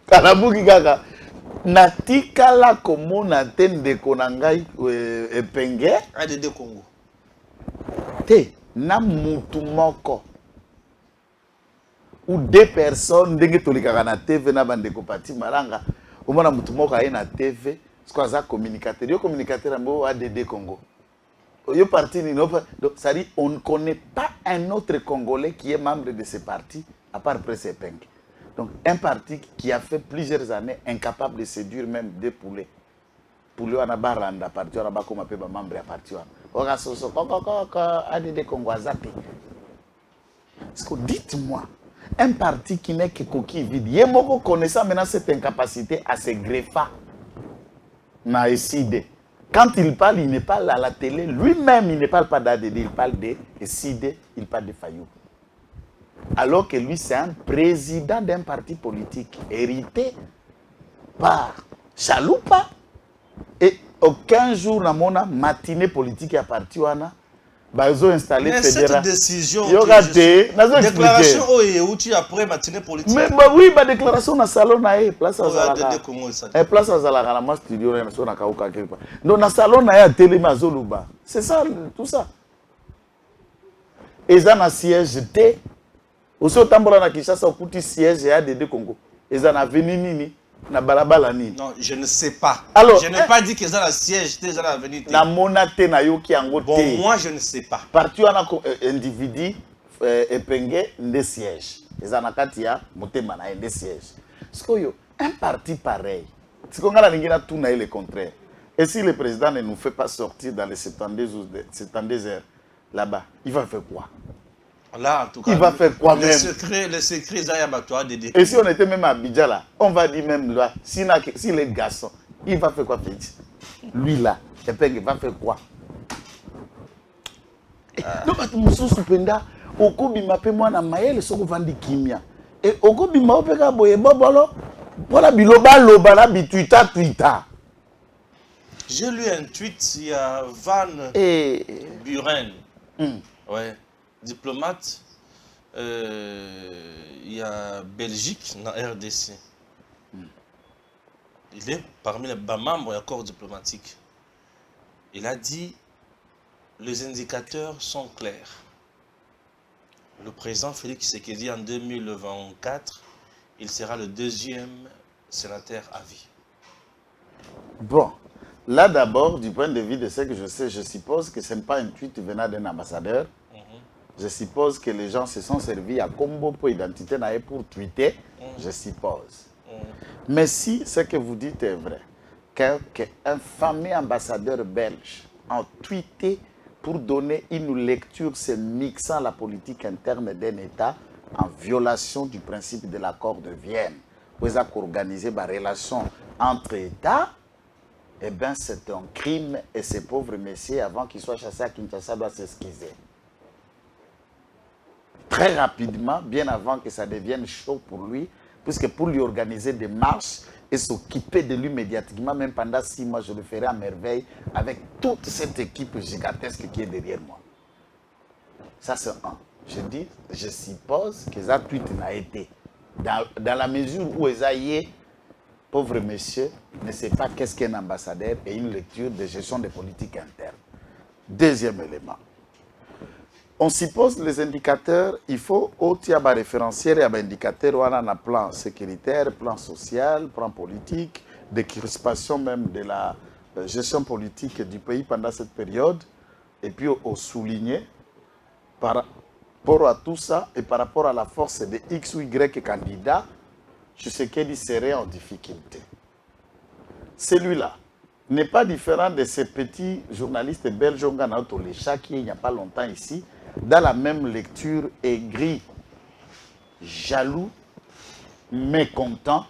Kalabuki Gaga. Natika la komo na tende konangai epenge. ADD Congo. Te, na mutu moko. Ou 2 personnes, dengue tolikaka na TV na bandeko pati maranga. Au moins, on a une TV, c'est un communicateur. Le communicateur est ADD Congo. Donc, ça dit, on ne connaît pas un autre Congolais qui est membre de ce parti, à part Presse Peng. Donc, un parti qui a fait plusieurs années incapable de séduire même des poulets. Poulets, on a barranda, parti, on a comme un membre à parti. On a ADD Congo, Azati. Dites-moi. Un parti qui n'est que coquille vide. Il y a beaucoup connaissant maintenant cette incapacité à se greffer. Na SID. Quand il parle, il ne parle à la télé. Lui-même, il ne parle pas d'ADD, il parle de SID, il parle de Fayou. Alors que lui, c'est un président d'un parti politique hérité par Chaloupa. Et aucun jour, dans mon matinée politique à partir ils ont installé mais fédéral. Cette décision, déclaration après matinée politique. Mais oui, ma déclaration dans le salon, place à Zalaka. Place à Zalaka, la masse studio, na Kauka quelque part. Donc, dans le salon, il y a télé Mazoluba. C'est ça, tout ça. Et ça, na siège T. Aussi, au Tambola, na Kishasa, au petit siège, il y a des Congo. Et ça, na Venini. Na balabala ni. Non, je ne sais pas. Alors, je n'ai pas dit que ça la siège, ça la avenue. Na monate na yoki ango. Bon, moi je ne sais pas. Partout on a individu épingué des sièges. Les anakatia motema na des sièges. Parce que un parti pareil, si on a l'ingénieur tout na le contraire. Et si le président ne nous fait pas sortir dans les 72 heures là-bas, il va faire quoi? Là, en tout cas, il va faire quoi même? Le secret, Zayabatoire Dédé. Et si on était même à Abidjan là, on va dire même là, si les garçons, il va faire quoi, Félix? Lui là, il va faire quoi? Donc, Moussou Penda, Okobi m'a fait moi na maël, ce qu'on vend de kimia. Et Okobi m'a fait un boye bobolo, voilà biloba loba la bituita tuita. J'ai lu un tweet, il y a Van Buren. Ouais. Diplomate, il y a Belgique dans RDC. Il est parmi les membres du corps diplomatique. Il a dit les indicateurs sont clairs. Le président Félix Tshisekedi en 2024, il sera le 2e sénateur à vie. Bon, Là, d'abord, du point de vue de ce que je sais, je suppose que ce n'est pas un tweet venant d'un ambassadeur. Je suppose que les gens se sont servis à combo pour identité pour tweeter, je suppose. Mais si ce que vous dites est vrai, qu'un fameux ambassadeur belge a tweeté pour donner une lecture se mixant la politique interne d'un État en violation du principe de l'accord de Vienne, pour organiser des relations entre États, eh bien c'est un crime et ce pauvre monsieur, avant qu'il soit chassé à Kinshasa, doit s'excuser. Très rapidement, bien avant que ça devienne chaud pour lui, puisque pour lui organiser des marches et s'occuper de lui médiatiquement, même pendant 6 mois, je le ferai à merveille avec toute cette équipe gigantesque qui est derrière moi. Ça, c'est un. Je suppose que ça tweet n'a été. Dans la mesure où Esaïe, pauvre monsieur, ne sait pas qu'est-ce qu'un ambassadeur et une lecture de gestion des politiques internes. Deuxième élément. On suppose les indicateurs, il faut aussi avoir référentiel et avoir indicateur où on a un plan sécuritaire, plan social, plan politique, de crispation même de la gestion politique du pays pendant cette période, et puis au souligner par rapport à tout ça et par rapport à la force de X ou Y candidats, je sais qu'il serait en difficulté. Celui-là n'est pas différent de ces petits journalistes belges qui il n'y a pas longtemps ici, dans la même lecture aigrie, jaloux, mécontent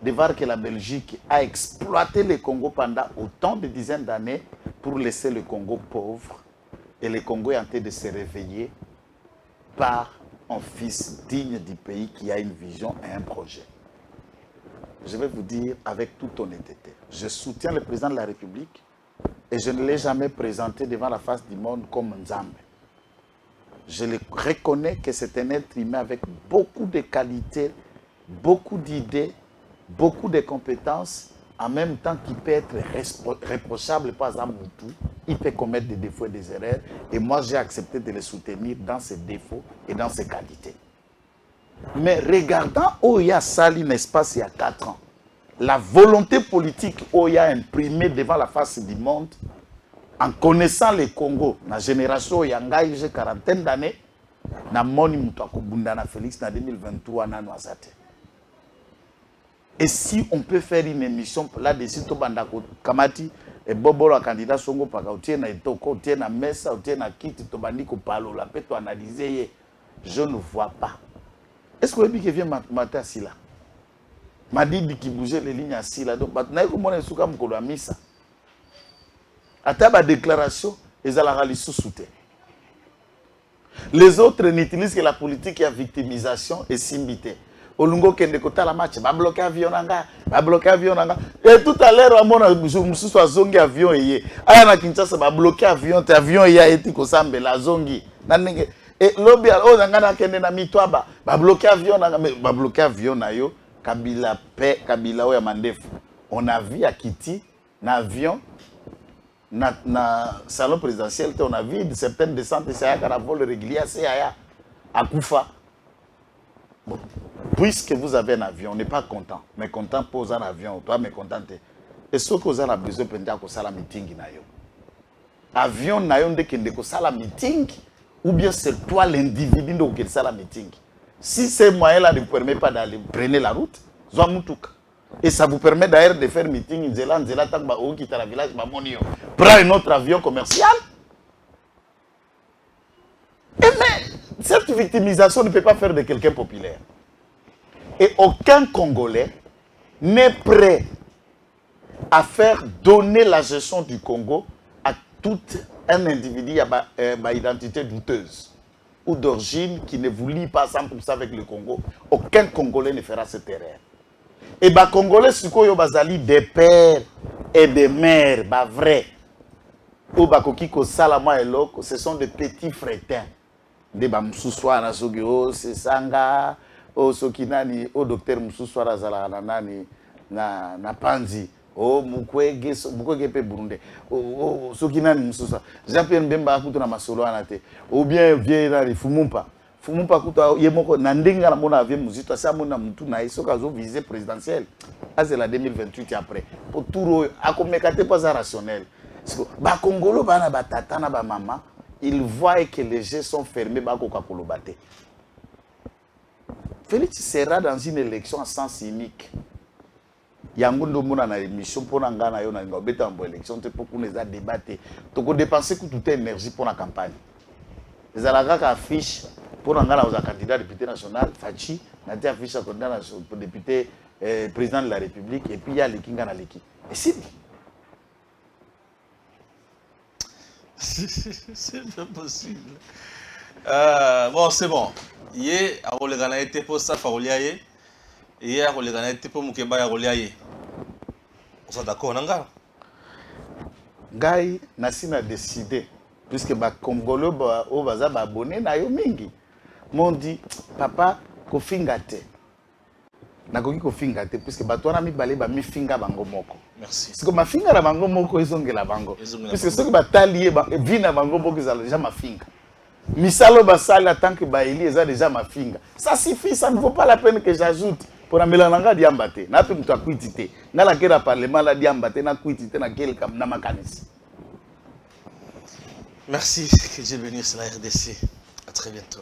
de voir que la Belgique a exploité le Congo pendant autant de dizaines d'années pour laisser le Congo pauvre. Et le Congo est en train de se réveiller par un fils digne du pays qui a une vision et un projet. Je vais vous dire avec toute honnêteté, je soutiens le président de la République et je ne l'ai jamais présenté devant la face du monde comme Nzambe. Je le reconnais que c'est un être humain avec beaucoup de qualités, beaucoup d'idées, beaucoup de compétences, en même temps qu'il peut être reprochable par Zamoutou, il peut commettre des défauts et des erreurs, et moi j'ai accepté de le soutenir dans ses défauts et dans ses qualités. Mais regardant Oya Sali, n'est-ce pas, il y a 4 ans, la volonté politique Oya imprimée devant la face du monde, en connaissant le Congo, la génération Yangaï, j'ai 40 d'années, na moni Moutouakou Bundana Félix, en 2023, na Noisate. Et si on peut faire une émission là-dessus, Tobandako Kamati, et Bobo, le candidat Songo Paka, ou tiens na Etoko, ou tiens na Messa, ou tiens na Kiti, Tobandiko Palo, la peut analyser, je ne vois pas. Est-ce que vous avez dit que vient mater à Sila? M'a dit qu'il bougeait les lignes à Sila. Donc, maintenant, comment est-ce que vous avez mis ça? À ta déclaration, ils ont la soutien. Les autres n'utilisent que la politique et la victimisation et simbité. Olungo kende kota la match, va bloquer avion nanga, va bloquer avion nanga. Et tout à l'heure, à mon je suis zongi avion et aya na Kinshasa va bloquer avion, avion et eti ko sambe la zongi. Et lobby o nanga na kende na mitwaba, va bloquer avion nanga, va bloquer avion na yo, Kabila paix, Kabila o ya mandefu. On a vu à Kiti na avion na salon présidentiel, on a vu certaines descentes de Sayaka à vol régulier à Koufa. Bon, puisque vous avez un avion, on n'est pas content. Mais content pour un avion, toi, mais content. Et ce que vous avez besoin de faire, c'est un meeting. Avion, dès qu'il y a un meeting, ou bien c'est toi l'individu qui fait un meeting. Si ces moyens-là ne vous permettent pas d'aller prendre la route, et ça vous permet d'ailleurs de faire meeting, prends un autre avion commercial. Et mais cette victimisation ne peut pas faire de quelqu'un populaire. Et aucun Congolais n'est prêt à faire donner la gestion du Congo à tout un individu à identité douteuse ou d'origine qui ne vous lie pas 100% avec le Congo. Aucun Congolais ne fera cette erreur. Et les Congolais, sont des pères et des mères, vrai. Ce sont des petits frétins. Des Moussousois, c'est Sanga, Sokinani, docteur Moussousois, na Panzi, Mukwege Burundi, Sokinani Moussousois, Jean-Pierre Mbemba, ou bien Vieille Fumumpa. fumu pakuta yemoko na ndenga na mona avion muzito asa mona mutu na iso kazo visée présidentielle c'est la 2028 après pour tout a communiquer pas ça rationnel ba congolo bana batata na ba mama ils voient que les jeux sont fermés ba ko kolobate. Félix sera dans une élection à sens unique. Yango ndo mona na émission pour ngana yo na ngobeta en élection te pour qu'on les a débatté to ko dépenser toute énergie pour la campagne. Les alaka affiche pour ngana aux candidats député national Fachi na te affiche candidat pour député président de la République et puis il y a les kinga na leki. Et c'est pas possible. Bon, c'est bon. Hier, à Rolegana était pour ça, Faoliaye. Hier, à Rolegana était pour Moukeba et Roliaye. On s'est d'accord, Nanga? Gai, Nassine a décidé, puisque les Congolais ont abonné à Yomingi. M'ont dit, papa, Kofingate. Nakoki Kofingate, puisque Batouana mi balé, mi finga bango moko. Merci. Parce que ma finga la bango moko, ils ont la bango. Puisque ceux qui batalié, vina bango moko, ils ont déjà ma finga. Misalo basali en tant que Baili, ils ont déjà ma finga. Ça suffit, ça ne vaut pas la peine que j'ajoute. Pour la mélange diambate, na pe mtu akuitite. Na la kera parlement la diambate na kuitite na quel kam na makanisi. Merci, que Dieu bénisse la RDC. À très bientôt.